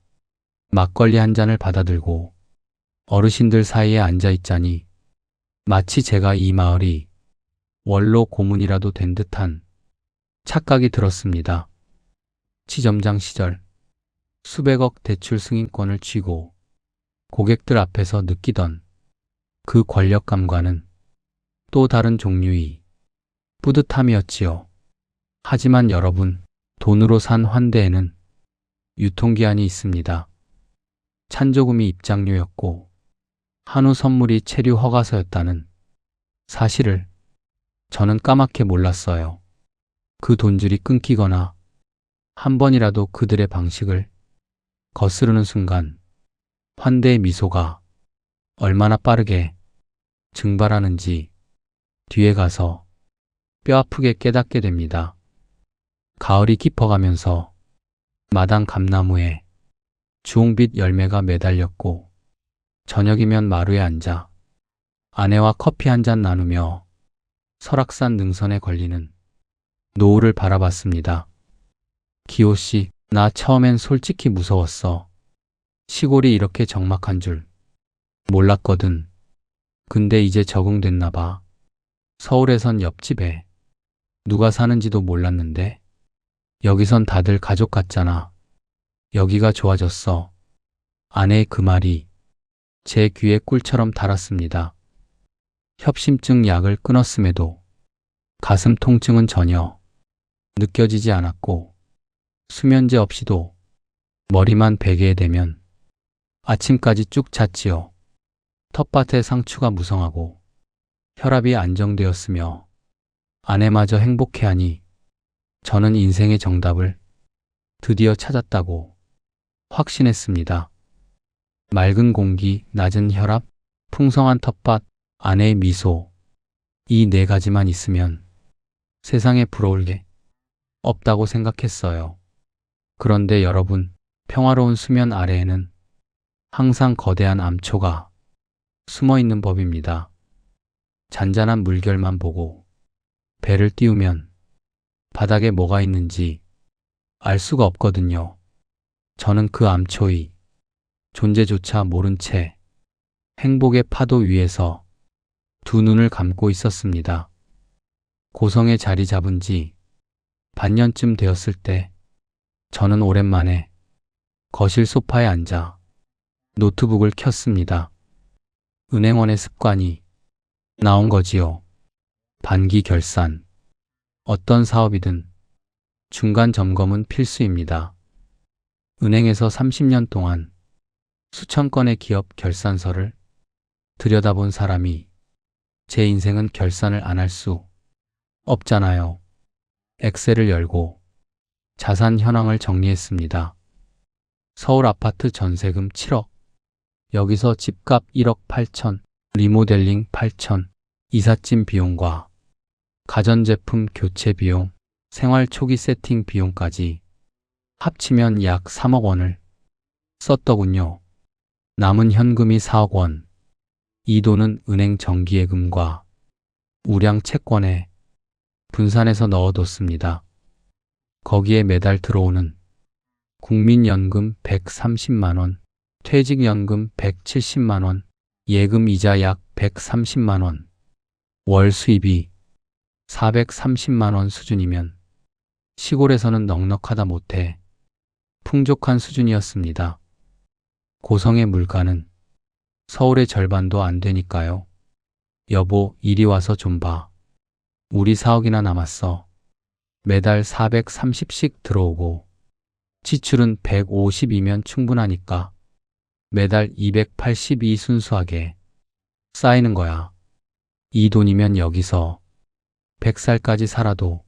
막걸리 한 잔을 받아들고 어르신들 사이에 앉아 있자니 마치 제가 이 마을이 원로 고문이라도 된 듯한 착각이 들었습니다. 지점장 시절 수백억 대출 승인권을 쥐고 고객들 앞에서 느끼던 그 권력감과는 또 다른 종류의 뿌듯함이었지요. 하지만 여러분, 돈으로 산 환대에는 유통기한이 있습니다. 찬조금이 입장료였고 한우 선물이 체류 허가서였다는 사실을 저는 까맣게 몰랐어요. 그 돈줄이 끊기거나 한 번이라도 그들의 방식을 거스르는 순간 환대의 미소가 얼마나 빠르게 증발하는지 뒤에 가서 뼈아프게 깨닫게 됩니다. 가을이 깊어가면서 마당 감나무에 주홍빛 열매가 매달렸고 저녁이면 마루에 앉아 아내와 커피 한 잔 나누며 설악산 능선에 걸리는 노을을 바라봤습니다. 기호씨, 나 처음엔 솔직히 무서웠어. 시골이 이렇게 적막한 줄 몰랐거든. 근데 이제 적응됐나 봐. 서울에선 옆집에 누가 사는지도 몰랐는데 여기선 다들 가족 같잖아. 여기가 좋아졌어. 아내의 그 말이 제 귀에 꿀처럼 달았습니다. 협심증 약을 끊었음에도 가슴 통증은 전혀 느껴지지 않았고 수면제 없이도 머리만 베게 되면 아침까지 쭉 잤지요. 텃밭의 상추가 무성하고 혈압이 안정되었으며 아내마저 행복해하니 저는 인생의 정답을 드디어 찾았다고 확신했습니다. 맑은 공기, 낮은 혈압, 풍성한 텃밭, 아내의 미소, 이 네 가지만 있으면 세상에 부러울 게 없다고 생각했어요. 그런데 여러분, 평화로운 수면 아래에는 항상 거대한 암초가 숨어 있는 법입니다. 잔잔한 물결만 보고 배를 띄우면 바닥에 뭐가 있는지 알 수가 없거든요. 저는 그 암초의 존재조차 모른 채 행복의 파도 위에서 두 눈을 감고 있었습니다. 고성에 자리 잡은 지 반년쯤 되었을 때 저는 오랜만에 거실 소파에 앉아 노트북을 켰습니다. 은행원의 습관이 나온 거지요. 반기 결산. 어떤 사업이든 중간 점검은 필수입니다. 은행에서 30년 동안 수천 건의 기업 결산서를 들여다본 사람이 제 인생은 결산을 안 할 수 없잖아요. 엑셀을 열고 자산 현황을 정리했습니다. 서울 아파트 전세금 7억, 여기서 집값 1억 8천, 리모델링 8천, 이삿짐 비용과 가전제품 교체 비용, 생활 초기 세팅 비용까지 합치면 약 3억 원을 썼더군요. 남은 현금이 4억 원. 이 돈은 은행 정기예금과 우량 채권에 분산해서 넣어뒀습니다. 거기에 매달 들어오는 국민연금 130만 원, 퇴직연금 170만 원, 예금 이자 약 130만 원, 월 수입이 430만 원 수준이면 시골에서는 넉넉하다 못해 풍족한 수준이었습니다. 고성의 물가는 서울의 절반도 안 되니까요. 여보, 이리 와서 좀 봐. 우리 4억이나 남았어. 매달 430씩 들어오고 지출은 150이면 충분하니까 매달 282 순수하게 쌓이는 거야. 이 돈이면 여기서 100살까지 살아도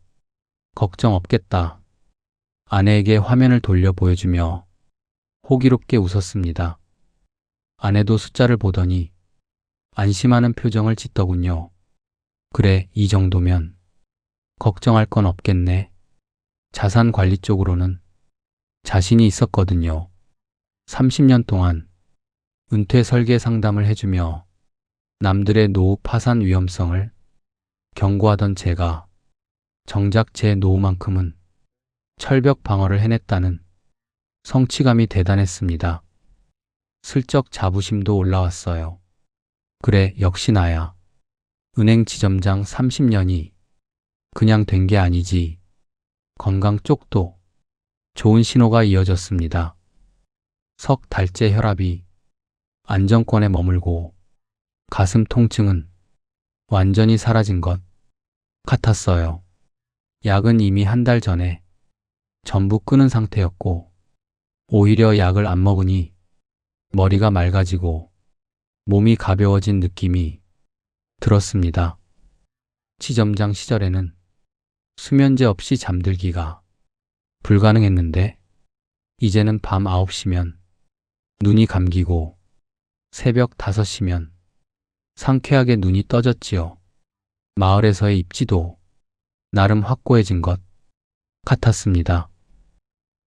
걱정 없겠다. 아내에게 화면을 돌려 보여주며 호기롭게 웃었습니다. 아내도 숫자를 보더니 안심하는 표정을 짓더군요. 그래, 이 정도면 걱정할 건 없겠네. 자산 관리 쪽으로는 자신이 있었거든요. 30년 동안 은퇴 설계 상담을 해주며 남들의 노후 파산 위험성을 경고하던 제가 정작 제 노후만큼은 철벽 방어를 해냈다는 성취감이 대단했습니다. 슬쩍 자부심도 올라왔어요. 그래, 역시 나야. 은행 지점장 30년이 그냥 된 게 아니지. 건강 쪽도 좋은 신호가 이어졌습니다. 석 달째 혈압이 안정권에 머물고 가슴 통증은 완전히 사라진 것 같았어요. 약은 이미 한 달 전에 전부 끊은 상태였고 오히려 약을 안 먹으니 머리가 맑아지고 몸이 가벼워진 느낌이 들었습니다. 지점장 시절에는 수면제 없이 잠들기가 불가능했는데 이제는 밤 9시면 눈이 감기고 새벽 5시면 상쾌하게 눈이 떠졌지요. 마을에서의 입지도 나름 확고해진 것 같았습니다.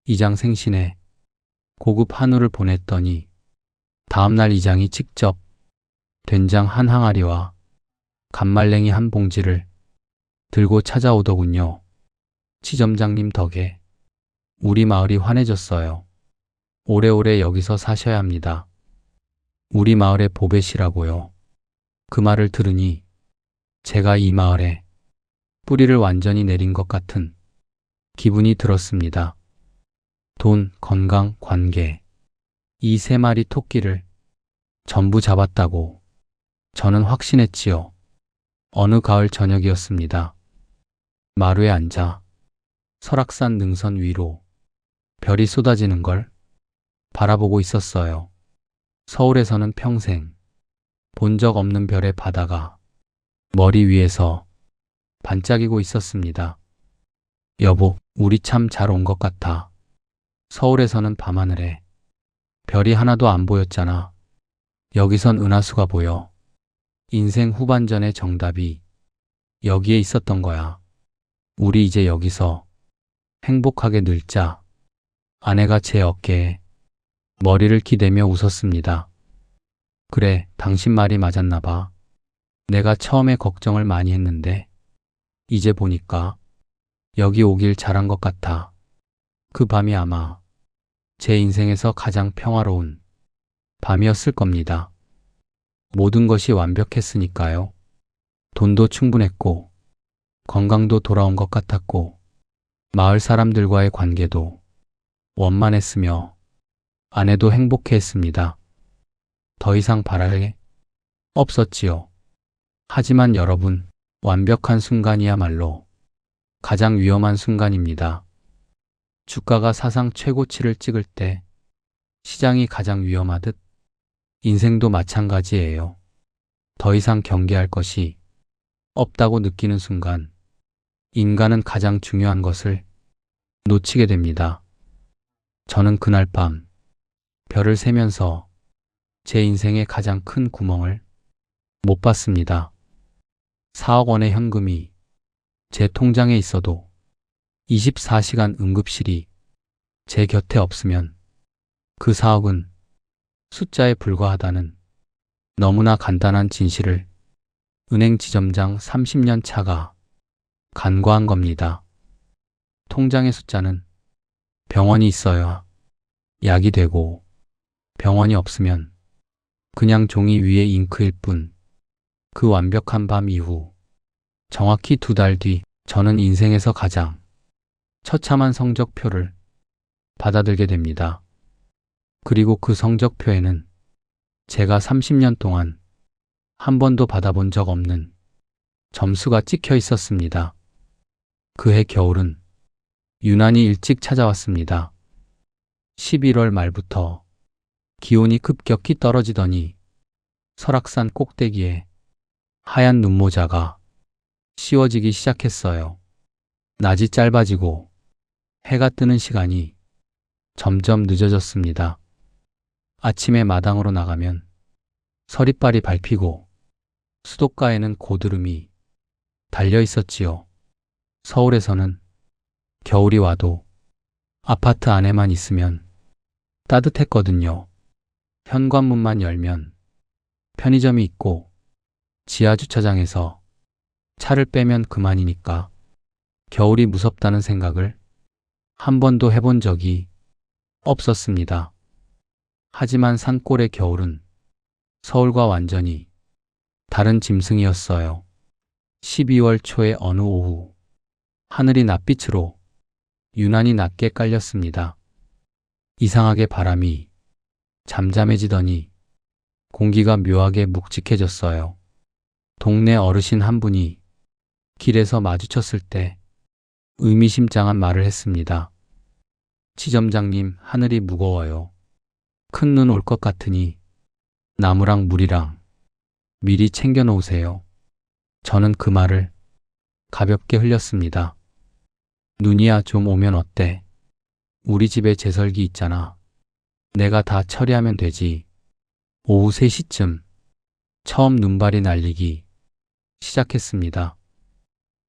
이장 생신에 고급 한우를 보냈더니 다음날 이장이 직접 된장 한 항아리와 간말랭이 한 봉지를 들고 찾아오더군요. 지점장님 덕에 우리 마을이 환해졌어요. 오래오래 여기서 사셔야 합니다. 우리 마을의 보배시라고요. 그 말을 들으니 제가 이 마을에 뿌리를 완전히 내린 것 같은 기분이 들었습니다. 돈, 건강, 관계, 이 3마리 토끼를 전부 잡았다고 저는 확신했지요. 어느 가을 저녁이었습니다. 마루에 앉아 설악산 능선 위로 별이 쏟아지는 걸 바라보고 있었어요. 서울에서는 평생 본 적 없는 별의 바다가 머리 위에서 반짝이고 있었습니다. 여보, 우리 참 잘 온 것 같아. 서울에서는 밤하늘에 별이 하나도 안 보였잖아. 여기선 은하수가 보여. 인생 후반전의 정답이 여기에 있었던 거야. 우리 이제 여기서 행복하게 늙자. 아내가 제 어깨에 머리를 기대며 웃었습니다. 그래, 당신 말이 맞았나 봐. 내가 처음에 걱정을 많이 했는데 이제 보니까 여기 오길 잘한 것 같아. 그 밤이 아마 제 인생에서 가장 평화로운 밤이었을 겁니다. 모든 것이 완벽했으니까요. 돈도 충분했고 건강도 돌아온 것 같았고 마을 사람들과의 관계도 원만했으며 아내도 행복해했습니다. 더 이상 바랄 게 없었지요. 하지만 여러분, 완벽한 순간이야말로 가장 위험한 순간입니다. 주가가 사상 최고치를 찍을 때 시장이 가장 위험하듯 인생도 마찬가지예요. 더 이상 경계할 것이 없다고 느끼는 순간 인간은 가장 중요한 것을 놓치게 됩니다. 저는 그날 밤 별을 세면서 제 인생의 가장 큰 구멍을 못 봤습니다. 4억 원의 현금이 제 통장에 있어도 24시간 응급실이 제 곁에 없으면 그 4억은 숫자에 불과하다는 너무나 간단한 진실을 은행 지점장 30년 차가 간과한 겁니다. 통장의 숫자는 병원이 있어야 약이 되고 병원이 없으면 그냥 종이 위에 잉크일 뿐. 그 완벽한 밤 이후 정확히 2달 뒤 저는 인생에서 가장 처참한 성적표를 받아들게 됩니다. 그리고 그 성적표에는 제가 30년 동안 한 번도 받아본 적 없는 점수가 찍혀 있었습니다. 그해 겨울은 유난히 일찍 찾아왔습니다. 11월 말부터 기온이 급격히 떨어지더니 설악산 꼭대기에 하얀 눈모자가 씌워지기 시작했어요. 낮이 짧아지고 해가 뜨는 시간이 점점 늦어졌습니다. 아침에 마당으로 나가면 서리빨이 밟히고 수도가에는 고드름이 달려 있었지요. 서울에서는 겨울이 와도 아파트 안에만 있으면 따뜻했거든요. 현관문만 열면 편의점이 있고 지하주차장에서 차를 빼면 그만이니까 겨울이 무섭다는 생각을 한 번도 해본 적이 없었습니다. 하지만 산골의 겨울은 서울과 완전히 다른 짐승이었어요. 12월 초의 어느 오후, 하늘이 낯빛으로 유난히 낮게 깔렸습니다. 이상하게 바람이 잠잠해지더니 공기가 묘하게 묵직해졌어요. 동네 어르신 한 분이 길에서 마주쳤을 때 의미심장한 말을 했습니다. 지점장님, 하늘이 무거워요. 큰 눈 올 것 같으니 나무랑 물이랑 미리 챙겨 놓으세요. 저는 그 말을 가볍게 흘렸습니다. 눈이야 좀 오면 어때? 우리 집에 제설기 있잖아. 내가 다 처리하면 되지. 오후 3시쯤 처음 눈발이 날리기 시작했습니다.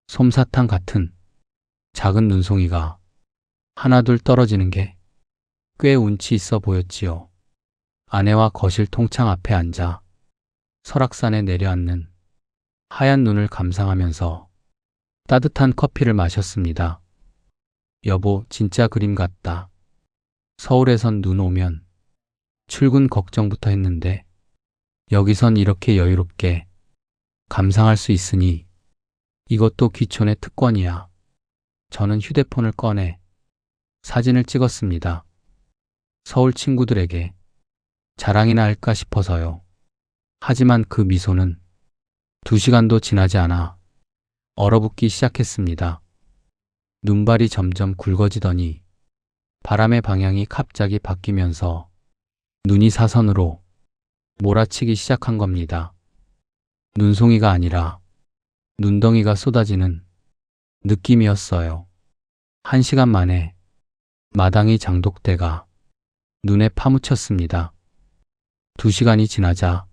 솜사탕 같은 작은 눈송이가 하나둘 떨어지는 게 꽤 운치 있어 보였지요. 아내와 거실 통창 앞에 앉아 설악산에 내려앉는 하얀 눈을 감상하면서 따뜻한 커피를 마셨습니다. 여보, 진짜 그림 같다. 서울에선 눈 오면 출근 걱정부터 했는데 여기선 이렇게 여유롭게 감상할 수 있으니 이것도 귀촌의 특권이야. 저는 휴대폰을 꺼내 사진을 찍었습니다. 서울 친구들에게 자랑이나 할까 싶어서요. 하지만 그 미소는 2시간도 지나지 않아 얼어붙기 시작했습니다. 눈발이 점점 굵어지더니 바람의 방향이 갑자기 바뀌면서 눈이 사선으로 몰아치기 시작한 겁니다. 눈송이가 아니라 눈덩이가 쏟아지는 느낌이었어요. 1시간 만에 마당이 장독대가 눈에 파묻혔습니다. 2시간이 지나자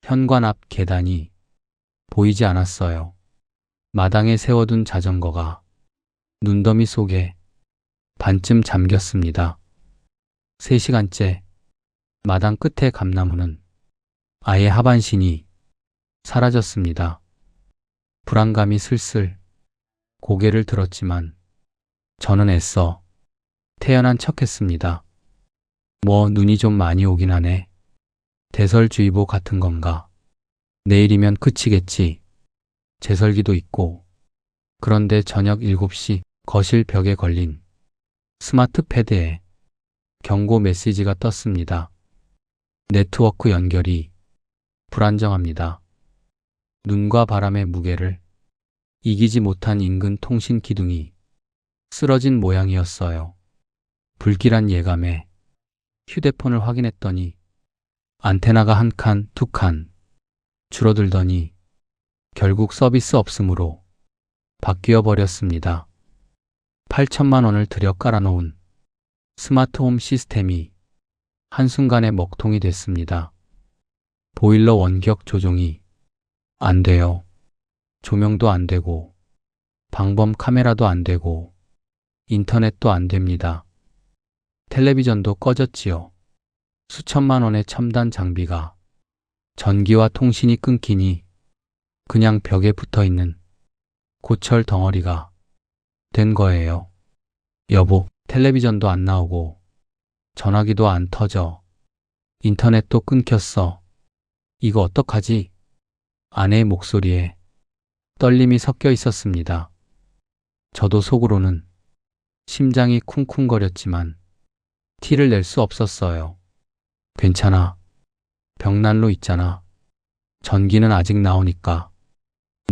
현관 앞 계단이 보이지 않았어요. 마당에 세워둔 자전거가 눈더미 속에 반쯤 잠겼습니다. 3시간째 마당 끝의 감나무는 아예 하반신이 사라졌습니다. 불안감이 슬슬 고개를 들었지만 저는 애써 태연한 척했습니다. 뭐 눈이 좀 많이 오긴 하네. 대설주의보 같은 건가. 내일이면 그치겠지. 제설기도 있고 그런데 저녁 7시 거실 벽에 걸린 스마트 패드에 경고 메시지가 떴습니다. 네트워크 연결이 불안정합니다. 눈과 바람의 무게를 이기지 못한 인근 통신 기둥이 쓰러진 모양이었어요. 불길한 예감에 휴대폰을 확인했더니 안테나가 한 칸, 두 칸 줄어들더니 결국 서비스 없음으로 바뀌어 버렸습니다. 8천만 원을 들여 깔아놓은 스마트홈 시스템이 한순간에 먹통이 됐습니다. 보일러 원격 조종이 안 돼요. 조명도 안 되고, 방범 카메라도 안 되고, 인터넷도 안 됩니다. 텔레비전도 꺼졌지요. 수천만 원의 첨단 장비가 전기와 통신이 끊기니 그냥 벽에 붙어 있는 고철 덩어리가 된 거예요. 여보, 텔레비전도 안 나오고, 전화기도 안 터져, 인터넷도 끊겼어. 이거 어떡하지? 아내의 목소리에 떨림이 섞여 있었습니다. 저도 속으로는 심장이 쿵쿵거렸지만 티를 낼 수 없었어요. 괜찮아. 벽난로 있잖아. 전기는 아직 나오니까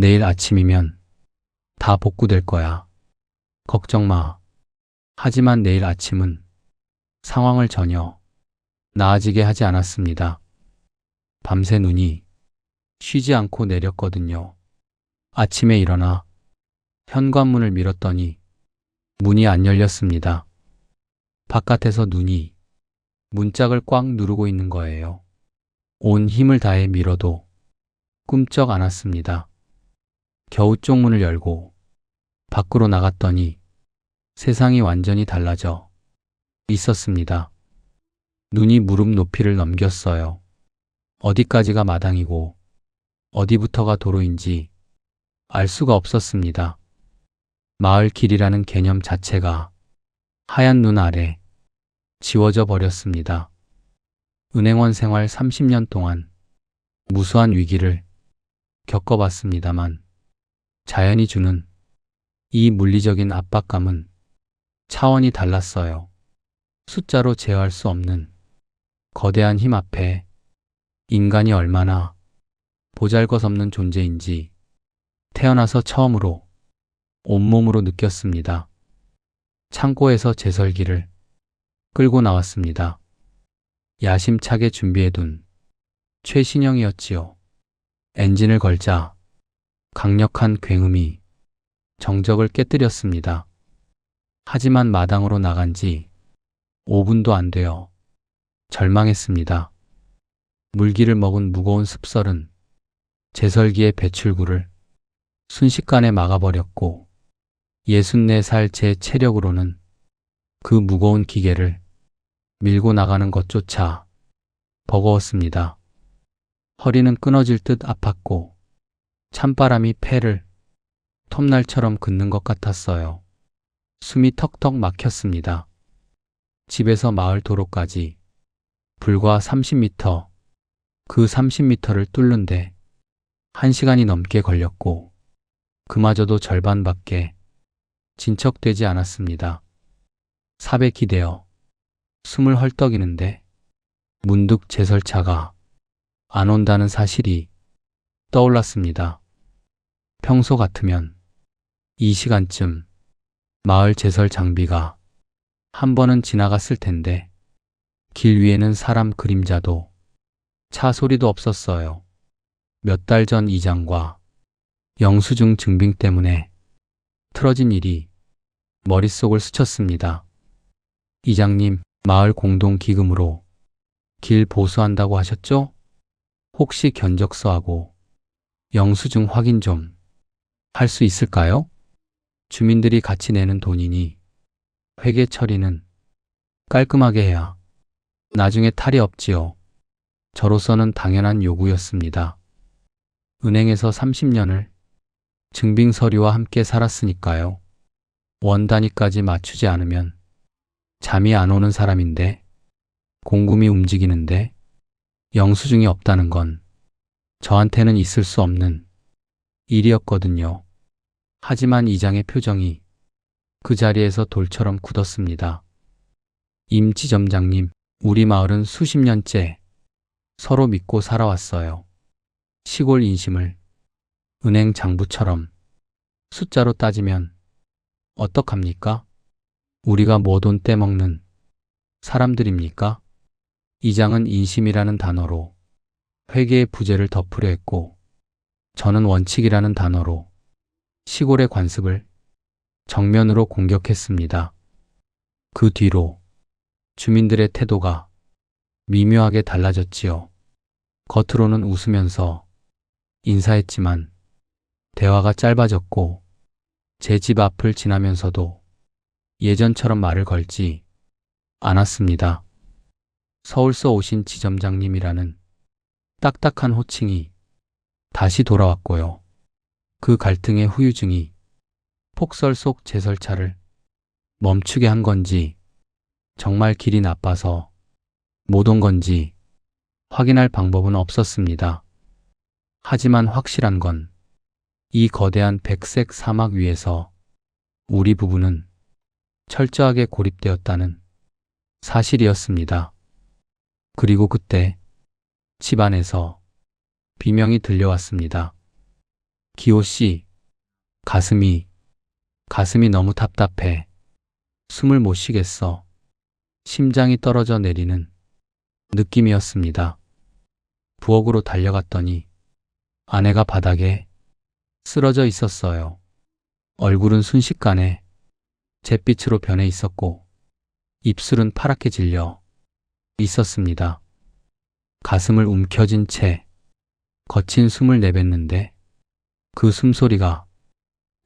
내일 아침이면 다 복구될 거야. 걱정 마. 하지만 내일 아침은 상황을 전혀 나아지게 하지 않았습니다. 밤새 눈이 쉬지 않고 내렸거든요. 아침에 일어나 현관문을 밀었더니 문이 안 열렸습니다. 바깥에서 눈이 문짝을 꽉 누르고 있는 거예요. 온 힘을 다해 밀어도 꿈쩍 않았습니다. 겨우 쪽문을 열고 밖으로 나갔더니 세상이 완전히 달라져 있었습니다. 눈이 무릎 높이를 넘겼어요. 어디까지가 마당이고 어디부터가 도로인지 알 수가 없었습니다. 마을 길이라는 개념 자체가 하얀 눈 아래 지워져 버렸습니다. 은행원 생활 30년 동안 무수한 위기를 겪어봤습니다만 자연이 주는 이 물리적인 압박감은 차원이 달랐어요. 숫자로 제어할 수 없는 거대한 힘 앞에 인간이 얼마나 보잘것없는 존재인지 태어나서 처음으로 온몸으로 느꼈습니다. 창고에서 제설기를 끌고 나왔습니다. 야심차게 준비해둔 최신형이었지요. 엔진을 걸자 강력한 굉음이 정적을 깨뜨렸습니다. 하지만 마당으로 나간 지 5분도 안 되어 절망했습니다. 물기를 먹은 무거운 습설은 제설기의 배출구를 순식간에 막아버렸고 64살 제 체력으로는 그 무거운 기계를 밀고 나가는 것조차 버거웠습니다. 허리는 끊어질 듯 아팠고 찬바람이 폐를 톱날처럼 긋는 것 같았어요. 숨이 턱턱 막혔습니다. 집에서 마을 도로까지 불과 30m, 그 30m를 뚫는데 1시간이 넘게 걸렸고 그마저도 절반밖에 진척되지 않았습니다. 삽에 기대어 숨을 헐떡이는데 문득 제설차가 안 온다는 사실이 떠올랐습니다. 평소 같으면 이 시간쯤 마을 제설 장비가 한 번은 지나갔을 텐데 길 위에는 사람 그림자도 차 소리도 없었어요. 몇 달 전 이장과 영수증 증빙 때문에 틀어진 일이 머릿속을 스쳤습니다. 이장님, 마을 공동기금으로 길 보수한다고 하셨죠? 혹시 견적서하고 영수증 확인 좀 할 수 있을까요? 주민들이 같이 내는 돈이니 회계 처리는 깔끔하게 해야 나중에 탈이 없지요. 저로서는 당연한 요구였습니다. 은행에서 30년을 증빙 서류와 함께 살았으니까요. 원 단위까지 맞추지 않으면 잠이 안 오는 사람인데 공금이 움직이는데 영수증이 없다는 건 저한테는 있을 수 없는 일이었거든요. 하지만 이장의 표정이 그 자리에서 돌처럼 굳었습니다. 임 지점장님, 우리 마을은 수십 년째 서로 믿고 살아왔어요. 시골 인심을 은행 장부처럼 숫자로 따지면 어떡합니까? 우리가 뭐 돈 떼먹는 사람들입니까? 이장은 인심이라는 단어로 회계의 부재를 덮으려 했고, 저는 원칙이라는 단어로 시골의 관습을 정면으로 공격했습니다. 그 뒤로 주민들의 태도가 미묘하게 달라졌지요. 겉으로는 웃으면서 인사했지만 대화가 짧아졌고, 제 집 앞을 지나면서도 예전처럼 말을 걸지 않았습니다. 서울서 오신 지점장님이라는 딱딱한 호칭이 다시 돌아왔고요. 그 갈등의 후유증이 폭설 속 제설차를 멈추게 한 건지, 정말 길이 나빠서 못 온 건지 확인할 방법은 없었습니다. 하지만 확실한 건 이 거대한 백색 사막 위에서 우리 부부는 철저하게 고립되었다는 사실이었습니다. 그리고 그때 집 안에서 비명이 들려왔습니다. 기호 씨, 가슴이 너무 답답해. 숨을 못 쉬겠어. 심장이 떨어져 내리는 느낌이었습니다. 부엌으로 달려갔더니 아내가 바닥에 쓰러져 있었어요. 얼굴은 순식간에 잿빛으로 변해 있었고, 입술은 파랗게 질려 있었습니다. 가슴을 움켜쥔 채 거친 숨을 내뱉는데 그 숨소리가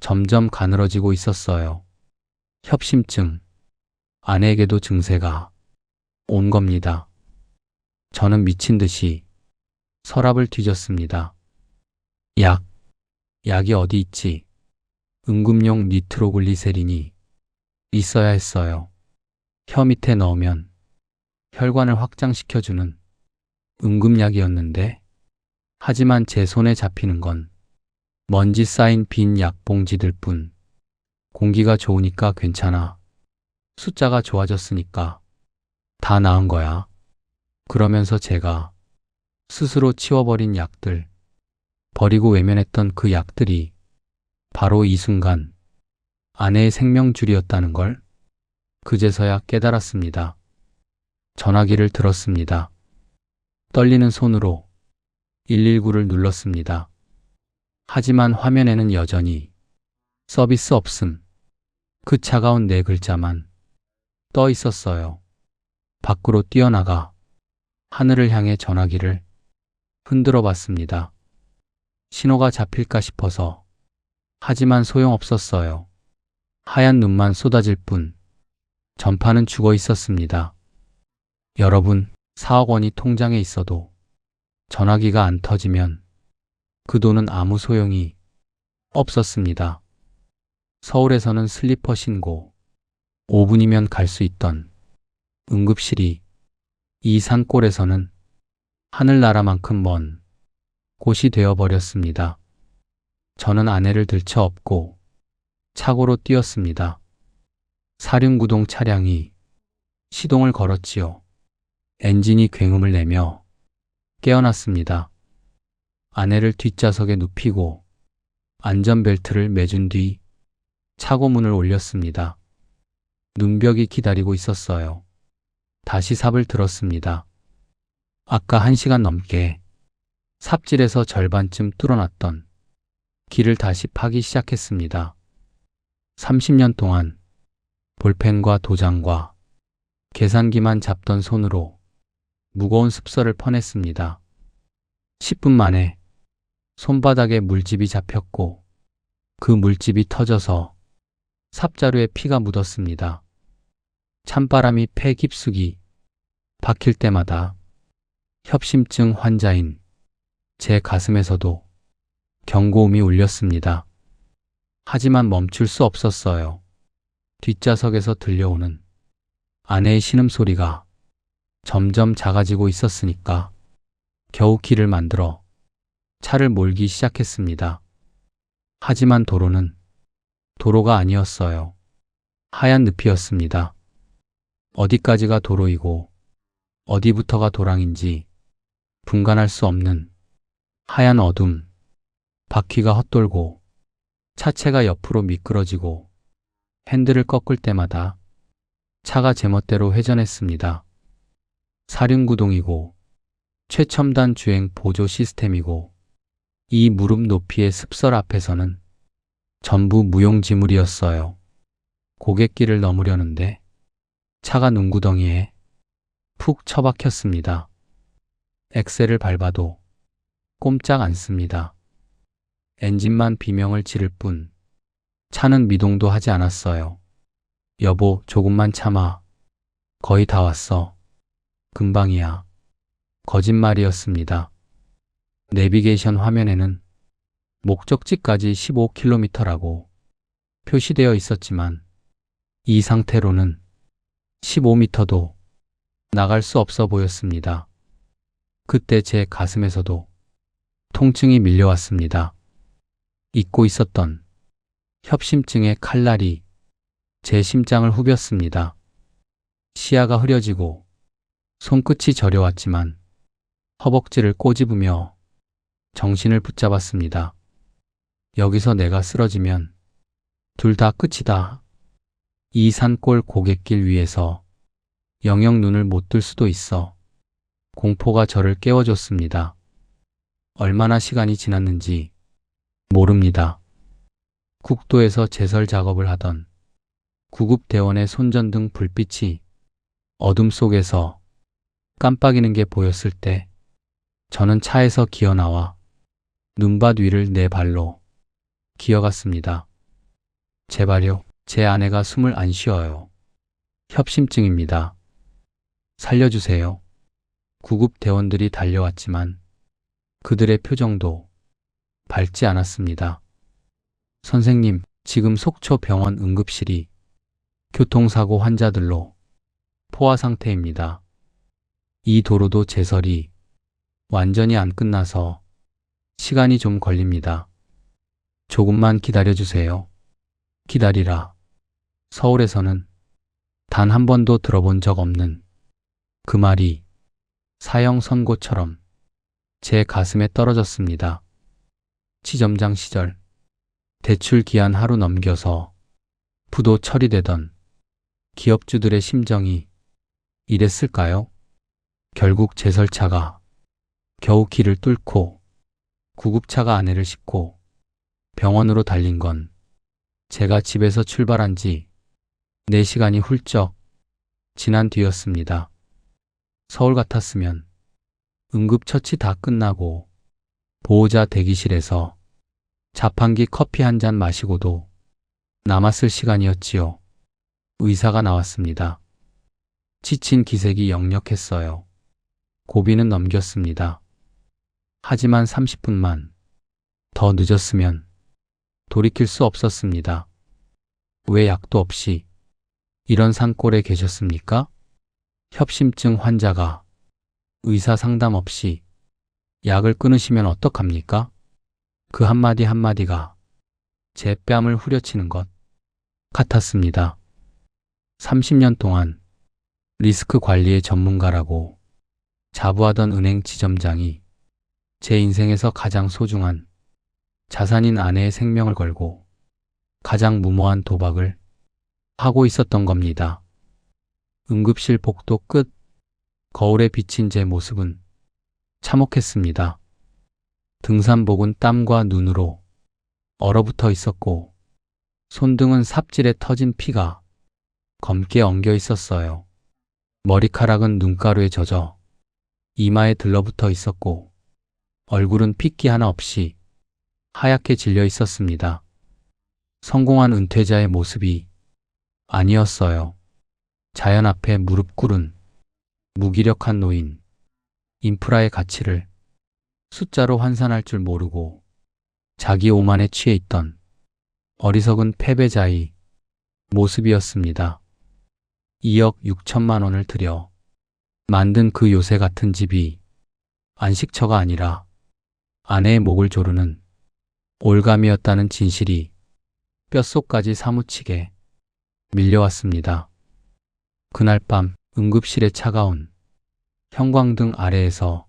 점점 가늘어지고 있었어요. 협심증, 아내에게도 증세가 온 겁니다. 저는 미친 듯이 서랍을 뒤졌습니다. 약이 어디 있지? 응급용 니트로글리세린이 있어야 했어요. 혀 밑에 넣으면 혈관을 확장시켜주는 응급약이었는데, 하지만 제 손에 잡히는 건 먼지 쌓인 빈 약봉지들 뿐. 공기가 좋으니까 괜찮아. 숫자가 좋아졌으니까 다 나은 거야. 그러면서 제가 스스로 치워버린 약들, 버리고 외면했던 그 약들이 바로 이 순간 아내의 생명줄이었다는 걸 그제서야 깨달았습니다. 전화기를 들었습니다. 떨리는 손으로 119를 눌렀습니다. 하지만 화면에는 여전히 서비스 없음, 그 차가운 네 글자만 떠 있었어요. 밖으로 뛰어나가 하늘을 향해 전화기를 흔들어 봤습니다. 신호가 잡힐까 싶어서. 하지만 소용없었어요. 하얀 눈만 쏟아질 뿐 전파는 죽어 있었습니다. 여러분, 4억 원이 통장에 있어도 전화기가 안 터지면 그 돈은 아무 소용이 없었습니다. 서울에서는 슬리퍼 신고 5분이면 갈 수 있던 응급실이 이 산골에서는 하늘나라만큼 먼 곳이 되어버렸습니다. 저는 아내를 들쳐 업고 차고로 뛰었습니다. 사륜구동 차량이 시동을 걸었지요. 엔진이 굉음을 내며 깨어났습니다. 아내를 뒷좌석에 눕히고 안전벨트를 매준 뒤 차고 문을 올렸습니다. 눈벽이 기다리고 있었어요. 다시 삽을 들었습니다. 아까 1시간 넘게 삽질에서 절반쯤 뚫어놨던 길을 다시 파기 시작했습니다. 30년 동안 볼펜과 도장과 계산기만 잡던 손으로 무거운 습서를 퍼냈습니다. 10분 만에 손바닥에 물집이 잡혔고, 그 물집이 터져서 삽자루에 피가 묻었습니다. 찬바람이 폐 깊숙이 박힐 때마다 협심증 환자인 제 가슴에서도 경고음이 울렸습니다. 하지만 멈출 수 없었어요. 뒷좌석에서 들려오는 아내의 신음소리가 점점 작아지고 있었으니까 겨우 길을 만들어 차를 몰기 시작했습니다. 하지만 도로는 도로가 아니었어요. 하얀 늪이었습니다. 어디까지가 도로이고 어디부터가 도랑인지 분간할 수 없는 하얀 어둠. 바퀴가 헛돌고 차체가 옆으로 미끄러지고 핸들을 꺾을 때마다 차가 제멋대로 회전했습니다. 사륜구동이고 최첨단 주행 보조 시스템이고 이 무릎 높이의 습설 앞에서는 전부 무용지물이었어요. 고갯길을 넘으려는데 차가 눈구덩이에 푹 처박혔습니다. 엑셀을 밟아도 꼼짝 않습니다. 엔진만 비명을 지를 뿐 차는 미동도 하지 않았어요. 여보, 조금만 참아. 거의 다 왔어. 금방이야. 거짓말이었습니다. 내비게이션 화면에는 목적지까지 15km라고 표시되어 있었지만 이 상태로는 15m도 나갈 수 없어 보였습니다. 그때 제 가슴에서도 통증이 밀려왔습니다. 잊고 있었던 협심증의 칼날이 제 심장을 후볐습니다. 시야가 흐려지고 손끝이 저려왔지만 허벅지를 꼬집으며 정신을 붙잡았습니다. 여기서 내가 쓰러지면 둘 다 끝이다. 이 산골 고갯길 위에서 영영 눈을 못 뜰 수도 있어. 공포가 저를 깨워줬습니다. 얼마나 시간이 지났는지 모릅니다. 국도에서 제설 작업을 하던 구급대원의 손전등 불빛이 어둠 속에서 깜빡이는 게 보였을 때 저는 차에서 기어나와 눈밭 위를 내 발로 기어갔습니다. 제발요. 제 아내가 숨을 안 쉬어요. 협심증입니다. 살려주세요. 구급대원들이 달려왔지만 그들의 표정도 밝지 않았습니다. 선생님, 지금 속초병원 응급실이 교통사고 환자들로 포화 상태입니다. 이 도로도 제설이 완전히 안 끝나서 시간이 좀 걸립니다. 조금만 기다려주세요. 기다리라. 서울에서는 단 한 번도 들어본 적 없는 그 말이 사형 선고처럼 제 가슴에 떨어졌습니다. 지점장 시절 대출 기한 하루 넘겨서 부도 처리되던 기업주들의 심정이 이랬을까요? 결국 제설차가 겨우 길을 뚫고 구급차가 아내를 싣고 병원으로 달린 건 제가 집에서 출발한 지 4시간이 훌쩍 지난 뒤였습니다. 서울 같았으면 응급처치 다 끝나고 보호자 대기실에서 자판기 커피 한 잔 마시고도 남았을 시간이었지요. 의사가 나왔습니다. 지친 기색이 역력했어요. 고비는 넘겼습니다. 하지만 30분만 더 늦었으면 돌이킬 수 없었습니다. 왜 약도 없이 이런 산골에 계셨습니까? 협심증 환자가 의사 상담 없이 약을 끊으시면 어떡합니까? 그 한마디 한마디가 제 뺨을 후려치는 것 같았습니다. 30년 동안 리스크 관리의 전문가라고 자부하던 은행 지점장이 제 인생에서 가장 소중한 자산인 아내의 생명을 걸고 가장 무모한 도박을 하고 있었던 겁니다. 응급실 복도 끝 거울에 비친 제 모습은 참혹했습니다. 등산복은 땀과 눈으로 얼어붙어 있었고 손등은 삽질에 터진 피가 검게 엉겨 있었어요. 머리카락은 눈가루에 젖어 이마에 들러붙어 있었고 얼굴은 핏기 하나 없이 하얗게 질려 있었습니다. 성공한 은퇴자의 모습이 아니었어요. 자연 앞에 무릎 꿇은 무기력한 노인, 인프라의 가치를 숫자로 환산할 줄 모르고 자기 오만에 취해 있던 어리석은 패배자의 모습이었습니다. 2억 6천만 원을 들여 만든 그 요새 같은 집이 안식처가 아니라 아내의 목을 조르는 올감이었다는 진실이 뼛속까지 사무치게 밀려왔습니다. 그날 밤 응급실의 차가운 형광등 아래에서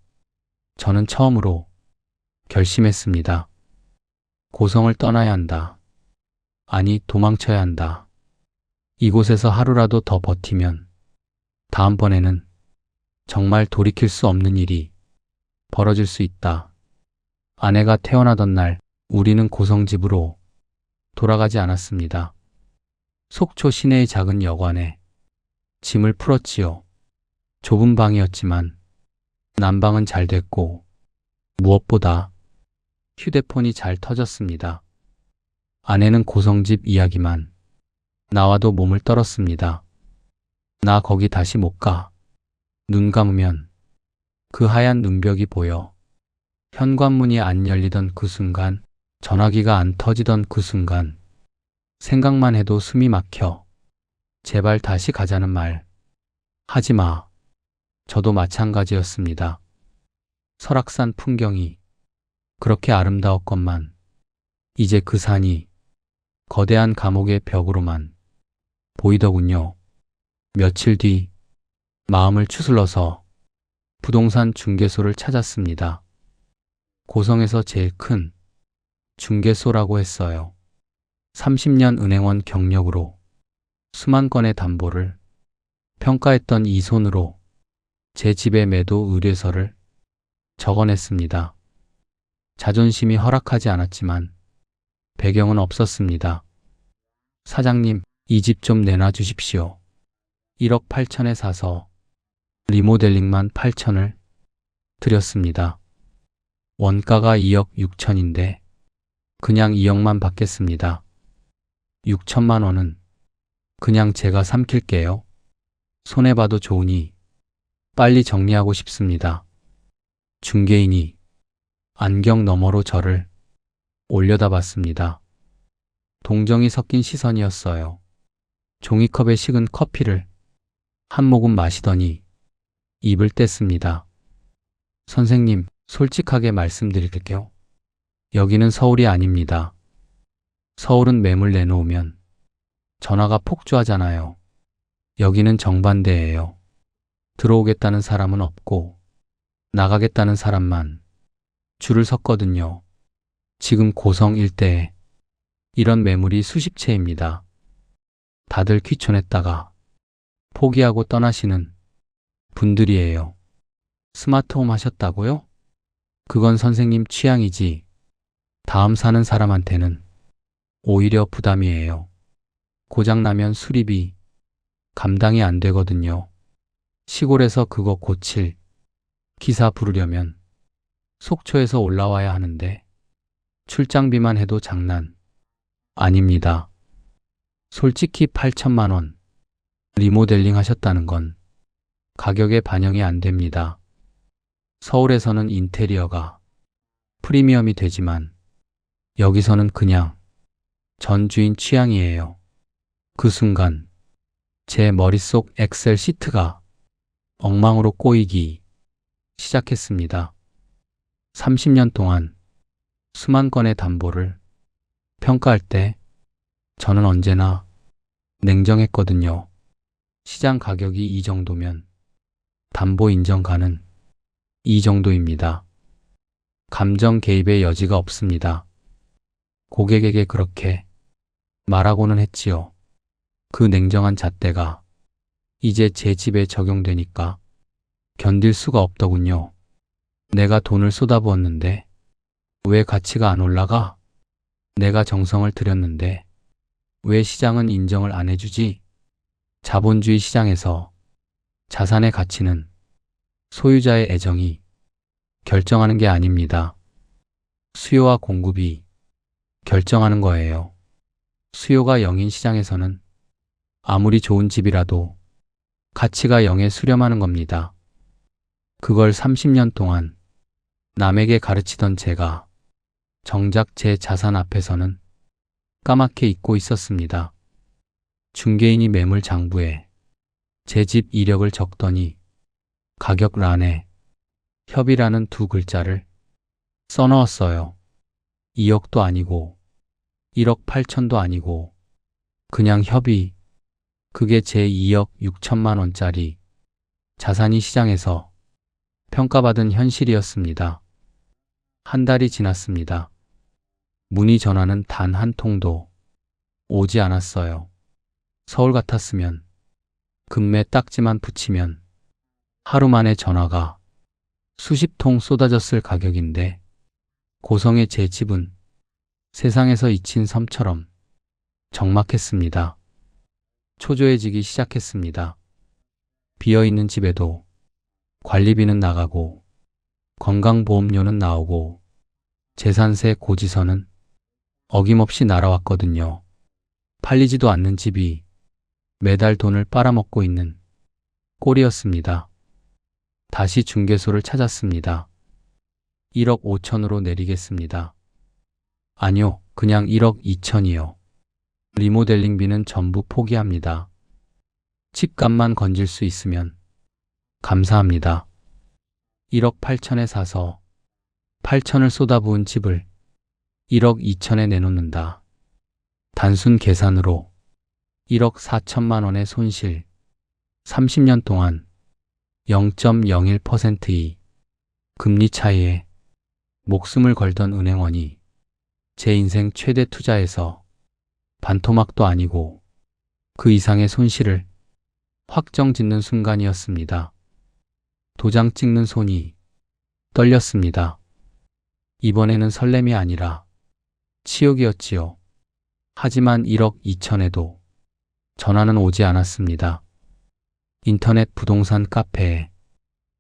저는 처음으로 결심했습니다. 고성을 떠나야 한다. 아니, 도망쳐야 한다. 이곳에서 하루라도 더 버티면 다음번에는 정말 돌이킬 수 없는 일이 벌어질 수 있다. 아내가 태어나던 날 우리는 고성집으로 돌아가지 않았습니다. 속초 시내의 작은 여관에 짐을 풀었지요. 좁은 방이었지만 난방은 잘 됐고 무엇보다 휴대폰이 잘 터졌습니다. 아내는 고성집 이야기만 나와도 몸을 떨었습니다. 나 거기 다시 못 가. 눈 감으면 그 하얀 눈벽이 보여. 현관문이 안 열리던 그 순간, 전화기가 안 터지던 그 순간, 생각만 해도 숨이 막혀. 제발 다시 가자는 말 하지 마. 저도 마찬가지였습니다. 설악산 풍경이 그렇게 아름다웠건만 이제 그 산이 거대한 감옥의 벽으로만 보이더군요. 며칠 뒤 마음을 추슬러서 부동산 중개소를 찾았습니다. 고성에서 제일 큰 중개소라고 했어요. 30년 은행원 경력으로 수만 건의 담보를 평가했던 이 손으로 제 집의 매도 의뢰서를 적어냈습니다. 자존심이 허락하지 않았지만 배경은 없었습니다. 사장님, 이 집 좀 내놔 주십시오. 1억 8천에 사서 리모델링만 8천을 드렸습니다. 원가가 2억 6천인데 그냥 2억만 받겠습니다. 6천만 원은 그냥 제가 삼킬게요. 손해봐도 좋으니 빨리 정리하고 싶습니다. 중개인이 안경 너머로 저를 올려다봤습니다. 동정이 섞인 시선이었어요. 종이컵에 식은 커피를 한 모금 마시더니 입을 뗐습니다. 선생님, 솔직하게 말씀드릴게요. 여기는 서울이 아닙니다. 서울은 매물 내놓으면 전화가 폭주하잖아요. 여기는 정반대예요. 들어오겠다는 사람은 없고 나가겠다는 사람만 줄을 섰거든요. 지금 고성 일대에 이런 매물이 수십 채입니다. 다들 귀촌했다가 포기하고 떠나시는 분들이에요. 스마트홈 하셨다고요? 그건 선생님 취향이지. 다음 사는 사람한테는 오히려 부담이에요. 고장나면 수리비 감당이 안 되거든요. 시골에서 그거 고칠 기사 부르려면 속초에서 올라와야 하는데 출장비만 해도 장난 아닙니다. 솔직히 8천만 원 리모델링 하셨다는 건 가격에 반영이 안 됩니다. 서울에서는 인테리어가 프리미엄이 되지만 여기서는 그냥 전 주인 취향이에요. 그 순간 제 머릿속 엑셀 시트가 엉망으로 꼬이기 시작했습니다. 30년 동안 수만 건의 담보를 평가할 때 저는 언제나 냉정했거든요. 시장 가격이 이 정도면 담보 인정가는 이 정도입니다. 감정 개입의 여지가 없습니다. 고객에게 그렇게 말하고는 했지요. 그 냉정한 잣대가 이제 제 집에 적용되니까 견딜 수가 없더군요. 내가 돈을 쏟아부었는데 왜 가치가 안 올라가? 내가 정성을 들였는데 왜 시장은 인정을 안 해주지? 자본주의 시장에서 자산의 가치는 소유자의 애정이 결정하는 게 아닙니다. 수요와 공급이 결정하는 거예요. 수요가 0인 시장에서는 아무리 좋은 집이라도 가치가 0에 수렴하는 겁니다. 그걸 30년 동안 남에게 가르치던 제가 정작 제 자산 앞에서는 까맣게 잊고 있었습니다. 중개인이 매물 장부에 제 집 이력을 적더니 가격란에 협의라는 두 글자를 써넣었어요. 2억도 아니고 1억 8천도 아니고 그냥 협의. 그게 제 2억 6천만 원짜리 자산이 시장에서 평가받은 현실이었습니다. 한 달이 지났습니다. 문의 전화는 단 한 통도 오지 않았어요. 서울 같았으면 금매 딱지만 붙이면 하루 만에 전화가 수십 통 쏟아졌을 가격인데 고성의 제 집은 세상에서 잊힌 섬처럼 적막했습니다. 초조해지기 시작했습니다. 비어있는 집에도 관리비는 나가고 건강보험료는 나오고 재산세 고지서는 어김없이 날아왔거든요. 팔리지도 않는 집이 매달 돈을 빨아먹고 있는 꼴이었습니다. 다시 중개소를 찾았습니다. 1억 5천으로 내리겠습니다. 아니요, 그냥 1억 2천이요. 리모델링비는 전부 포기합니다. 집값만 건질 수 있으면 감사합니다. 1억 8천에 사서 8천을 쏟아부은 집을 1억 2천에 내놓는다. 단순 계산으로 1억 4천만 원의 손실, 30년 동안 0.01%의 금리 차이에 목숨을 걸던 은행원이 제 인생 최대 투자에서 반토막도 아니고 그 이상의 손실을 확정 짓는 순간이었습니다. 도장 찍는 손이 떨렸습니다. 이번에는 설렘이 아니라 치욕이었지요. 하지만 1억 2천에도 전화는 오지 않았습니다. 인터넷 부동산 카페에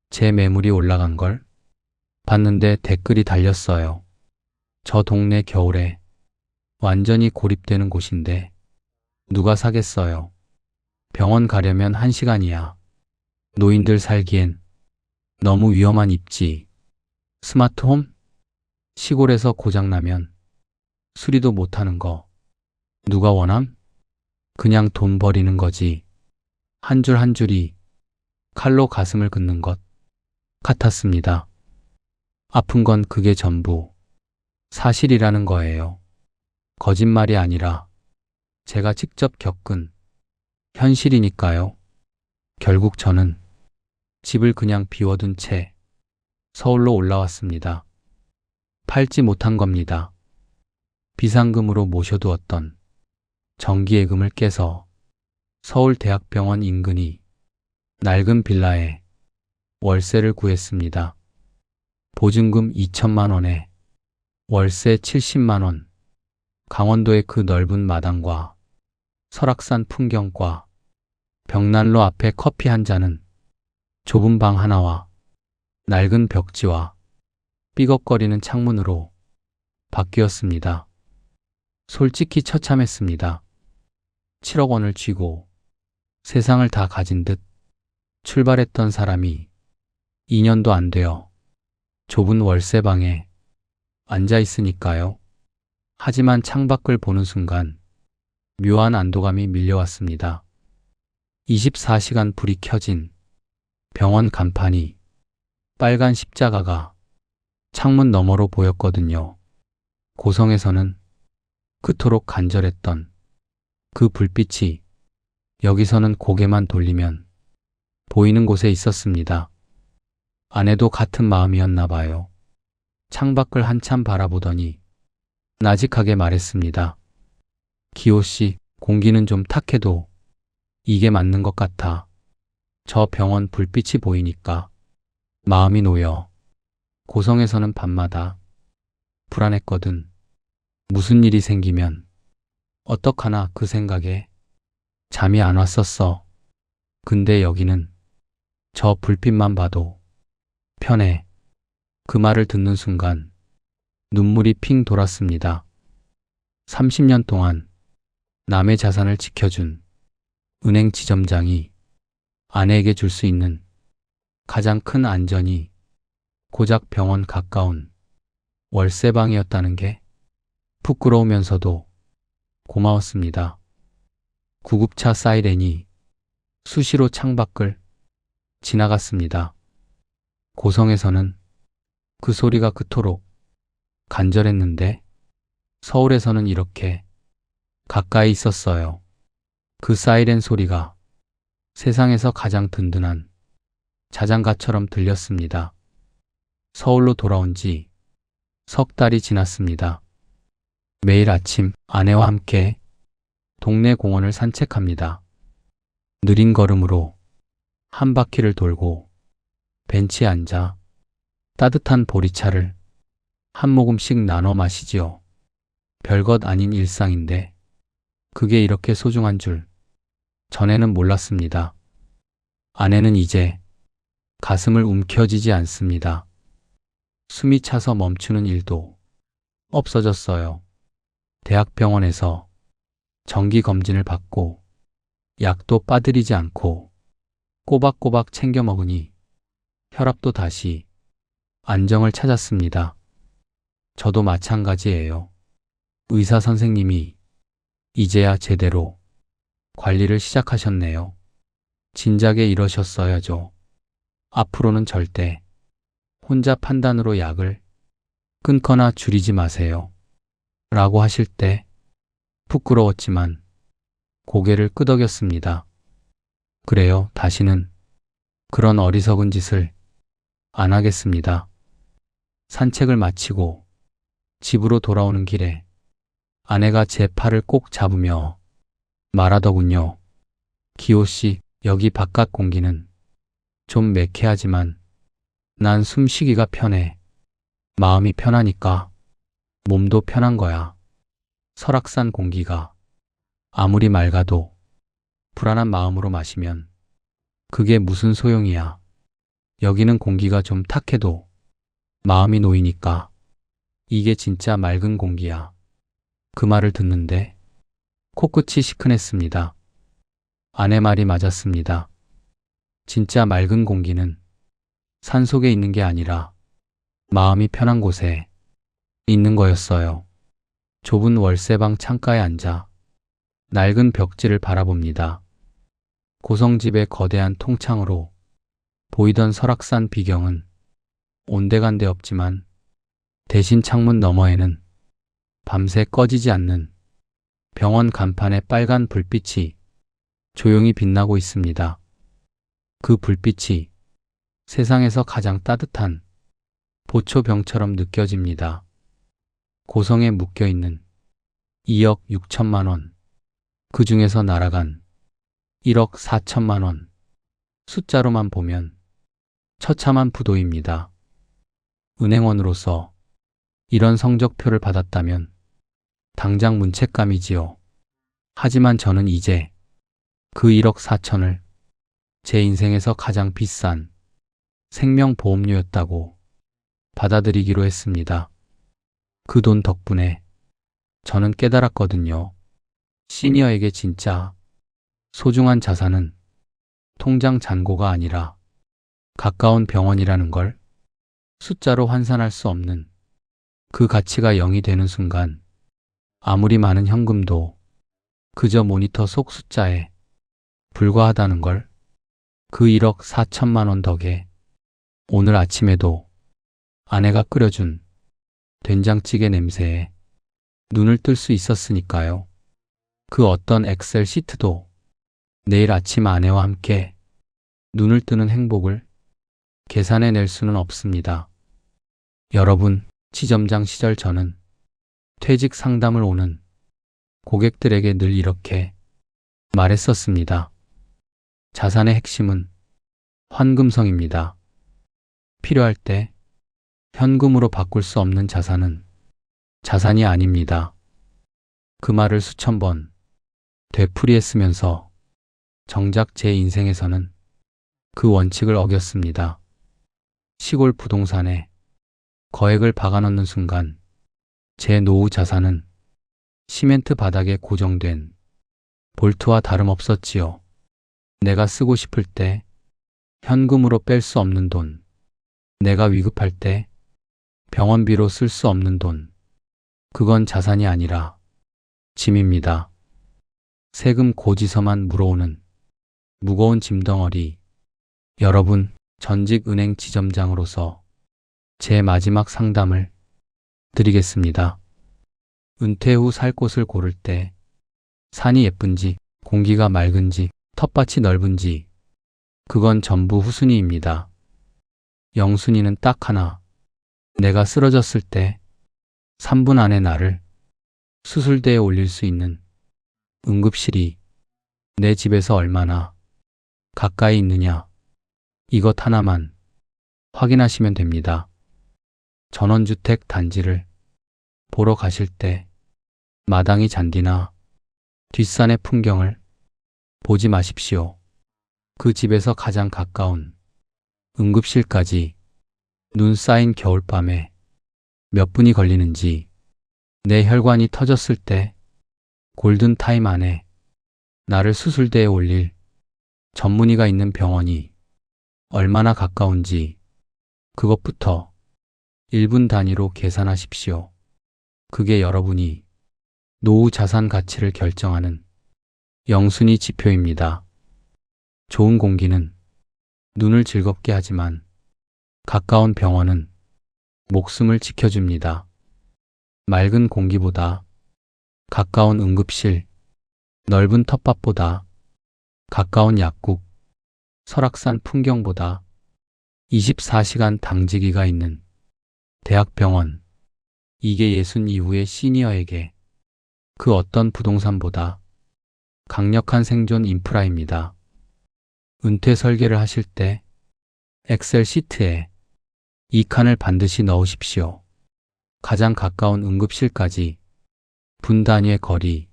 제 매물이 올라간 걸 봤는데 댓글이 달렸어요. 저 동네 겨울에 완전히 고립되는 곳인데 누가 사겠어요? 병원 가려면 1시간이야. 노인들 살기엔 너무 위험한 입지. 스마트홈? 시골에서 고장나면 수리도 못하는 거. 누가 원함? 그냥 돈 버리는 거지. 한 줄 한 줄이 칼로 가슴을 긋는 것 같았습니다. 아픈 건 그게 전부 사실이라는 거예요. 거짓말이 아니라 제가 직접 겪은 현실이니까요. 결국 저는 집을 그냥 비워둔 채 서울로 올라왔습니다. 팔지 못한 겁니다. 비상금으로 모셔두었던 정기예금을 깨서 서울대학병원 인근이 낡은 빌라에 월세를 구했습니다. 보증금 2천만 원에 월세 70만 원. 강원도의 그 넓은 마당과 설악산 풍경과 벽난로 앞에 커피 한 잔은 좁은 방 하나와 낡은 벽지와 삐걱거리는 창문으로 바뀌었습니다. 솔직히 처참했습니다. 7억 원을 쥐고 세상을 다 가진 듯 출발했던 사람이 2년도 안 되어 좁은 월세방에 앉아 있으니까요. 하지만 창밖을 보는 순간 묘한 안도감이 밀려왔습니다. 24시간 불이 켜진 병원 간판이 빨간 십자가가 창문 너머로 보였거든요. 고성에서는 그토록 간절했던 그 불빛이 여기서는 고개만 돌리면 보이는 곳에 있었습니다. 아내도 같은 마음이었나 봐요. 창밖을 한참 바라보더니 나직하게 말했습니다. 기호 씨, 공기는 좀 탁해도 이게 맞는 것 같아. 저 병원 불빛이 보이니까 마음이 놓여. 고성에서는 밤마다 불안했거든. 무슨 일이 생기면 어떡하나 그 생각에 잠이 안 왔었어. 근데 여기는 저 불빛만 봐도 편해. 그 말을 듣는 순간 눈물이 핑 돌았습니다. 30년 동안 남의 자산을 지켜준 은행 지점장이 아내에게 줄 수 있는 가장 큰 안전이 고작 병원 가까운 월세방이었다는 게 부끄러우면서도 고마웠습니다. 구급차 사이렌이 수시로 창밖을 지나갔습니다. 고성에서는 그 소리가 그토록 간절했는데 서울에서는 이렇게 가까이 있었어요. 그 사이렌 소리가 세상에서 가장 든든한 자장가처럼 들렸습니다. 서울로 돌아온 지 석 달이 지났습니다. 매일 아침 아내와 함께 동네 공원을 산책합니다. 느린 걸음으로 한 바퀴를 돌고 벤치에 앉아 따뜻한 보리차를 한 모금씩 나눠 마시지요. 별것 아닌 일상인데 그게 이렇게 소중한 줄 전에는 몰랐습니다. 아내는 이제 가슴을 움켜쥐지 않습니다. 숨이 차서 멈추는 일도 없어졌어요. 대학병원에서 정기 검진을 받고 약도 빠뜨리지 않고 꼬박꼬박 챙겨 먹으니 혈압도 다시 안정을 찾았습니다. 저도 마찬가지예요. 의사 선생님이 이제야 제대로 관리를 시작하셨네요. 진작에 이러셨어야죠. 앞으로는 절대 혼자 판단으로 약을 끊거나 줄이지 마세요. 라고 하실 때 부끄러웠지만 고개를 끄덕였습니다. 그래요, 다시는 그런 어리석은 짓을 안 하겠습니다. 산책을 마치고 집으로 돌아오는 길에 아내가 제 팔을 꼭 잡으며 말하더군요. 기호 씨, 여기 바깥 공기는 좀 매캐하지만 난 숨쉬기가 편해. 마음이 편하니까 몸도 편한 거야. 설악산 공기가 아무리 맑아도 불안한 마음으로 마시면 그게 무슨 소용이야. 여기는 공기가 좀 탁해도 마음이 놓이니까 이게 진짜 맑은 공기야. 그 말을 듣는데 코끝이 시큰했습니다. 아내 말이 맞았습니다. 진짜 맑은 공기는 산속에 있는 게 아니라 마음이 편한 곳에 있는 거였어요. 좁은 월세방 창가에 앉아 낡은 벽지를 바라봅니다. 고성집의 거대한 통창으로 보이던 설악산 비경은 온데간데 없지만 대신 창문 너머에는 밤새 꺼지지 않는 병원 간판의 빨간 불빛이 조용히 빛나고 있습니다. 그 불빛이 세상에서 가장 따뜻한 보초병처럼 느껴집니다. 고성에 묶여있는 2억 6천만 원, 그 중에서 날아간 1억 4천만 원, 숫자로만 보면 처참한 부도입니다. 은행원으로서 이런 성적표를 받았다면 당장 문책감이지요. 하지만 저는 이제 그 1억 4천을 제 인생에서 가장 비싼 생명보험료였다고 받아들이기로 했습니다. 그 돈 덕분에 저는 깨달았거든요. 시니어에게 진짜 소중한 자산은 통장 잔고가 아니라 가까운 병원이라는 걸 숫자로 환산할 수 없는 그 가치가 0이 되는 순간 아무리 많은 현금도 그저 모니터 속 숫자에 불과하다는 걸 그 1억 4천만 원 덕에 오늘 아침에도 아내가 끓여준 된장찌개 냄새에 눈을 뜰 수 있었으니까요. 그 어떤 엑셀 시트도 내일 아침 아내와 함께 눈을 뜨는 행복을 계산해낼 수는 없습니다. 여러분, 지점장 시절 저는 퇴직 상담을 오는 고객들에게 늘 이렇게 말했었습니다. 자산의 핵심은 환금성입니다. 필요할 때 현금으로 바꿀 수 없는 자산은 자산이 아닙니다. 그 말을 수천 번 되풀이했으면서 정작 제 인생에서는 그 원칙을 어겼습니다. 시골 부동산에 거액을 박아넣는 순간 제 노후 자산은 시멘트 바닥에 고정된 볼트와 다름없었지요. 내가 쓰고 싶을 때 현금으로 뺄 수 없는 돈, 내가 위급할 때 병원비로 쓸 수 없는 돈, 그건 자산이 아니라 짐입니다. 세금 고지서만 물어오는 무거운 짐덩어리. 여러분, 전직 은행 지점장으로서 제 마지막 상담을 드리겠습니다. 은퇴 후 살 곳을 고를 때 산이 예쁜지, 공기가 맑은지, 텃밭이 넓은지, 그건 전부 후순위입니다. 영순위는 딱 하나. 내가 쓰러졌을 때 3분 안에 나를 수술대에 올릴 수 있는 응급실이 내 집에서 얼마나 가까이 있느냐. 이것 하나만 확인하시면 됩니다. 전원주택 단지를 보러 가실 때 마당이 잔디나 뒷산의 풍경을 보지 마십시오. 그 집에서 가장 가까운 응급실까지 눈 쌓인 겨울밤에 몇 분이 걸리는지, 내 혈관이 터졌을 때 골든타임 안에 나를 수술대에 올릴 전문의가 있는 병원이 얼마나 가까운지, 그것부터 1분 단위로 계산하십시오. 그게 여러분이 노후 자산 가치를 결정하는 영순위 지표입니다. 좋은 공기는 눈을 즐겁게 하지만 가까운 병원은 목숨을 지켜줍니다. 맑은 공기보다 가까운 응급실, 넓은 텃밭보다 가까운 약국, 설악산 풍경보다 24시간 당직이가 있는 대학병원, 이게 예순 이후의 시니어에게 그 어떤 부동산보다 강력한 생존 인프라입니다. 은퇴 설계를 하실 때 엑셀 시트에 이 칸을 반드시 넣으십시오. 가장 가까운 응급실까지 분 단위의 거리,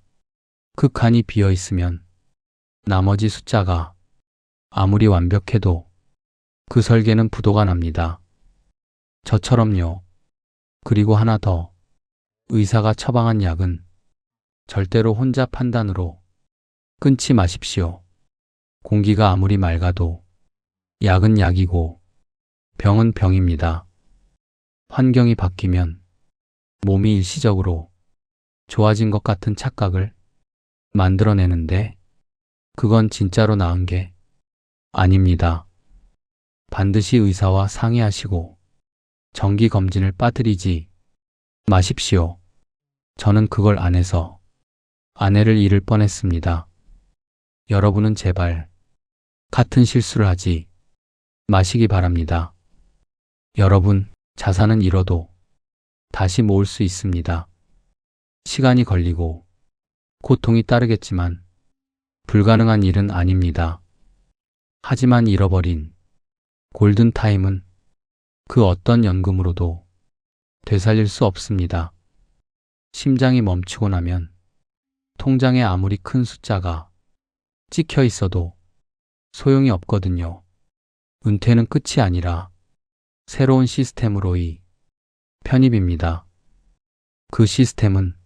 그 칸이 비어 있으면 나머지 숫자가 아무리 완벽해도 그 설계는 부도가 납니다. 저처럼요. 그리고 하나 더, 의사가 처방한 약은 절대로 혼자 판단으로 끊지 마십시오. 공기가 아무리 맑아도 약은 약이고 병은 병입니다. 환경이 바뀌면 몸이 일시적으로 좋아진 것 같은 착각을 만들어내는데, 그건 진짜로 나은 게 아닙니다. 반드시 의사와 상의하시고 정기 검진을 빠뜨리지 마십시오. 저는 그걸 안 해서 아내를 잃을 뻔했습니다. 여러분은 제발 같은 실수를 하지 마시기 바랍니다. 여러분, 자산은 잃어도 다시 모을 수 있습니다. 시간이 걸리고 고통이 따르겠지만 불가능한 일은 아닙니다. 하지만 잃어버린 골든타임은 그 어떤 연금으로도 되살릴 수 없습니다. 심장이 멈추고 나면 통장에 아무리 큰 숫자가 찍혀 있어도 소용이 없거든요. 은퇴는 끝이 아니라 새로운 시스템으로의 편입입니다. 그 시스템은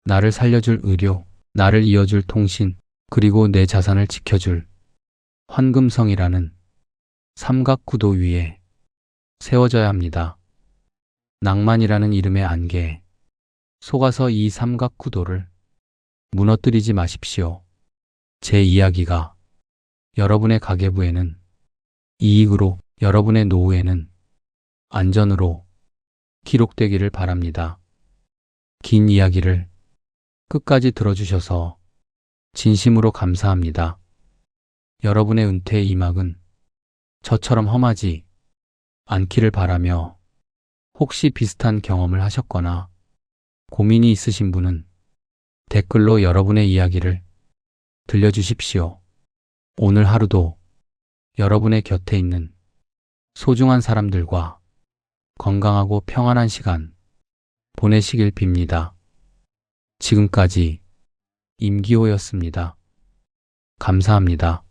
나를 살려줄 의료, 나를 이어줄 통신, 그리고 내 자산을 지켜줄 환금성이라는 삼각구도 위에 세워져야 합니다. 낭만이라는 이름의 안개에 속아서 이 삼각구도를 무너뜨리지 마십시오. 제 이야기가 여러분의 가계부에는 이익으로, 여러분의 노후에는 안전으로 기록되기를 바랍니다. 긴 이야기를 끝까지 들어주셔서 진심으로 감사합니다. 여러분의 은퇴의 이막은 저처럼 험하지 않기를 바라며, 혹시 비슷한 경험을 하셨거나 고민이 있으신 분은 댓글로 여러분의 이야기를 들려주십시오. 오늘 하루도 여러분의 곁에 있는 소중한 사람들과 건강하고 평안한 시간 보내시길 빕니다. 지금까지 임기호였습니다. 감사합니다.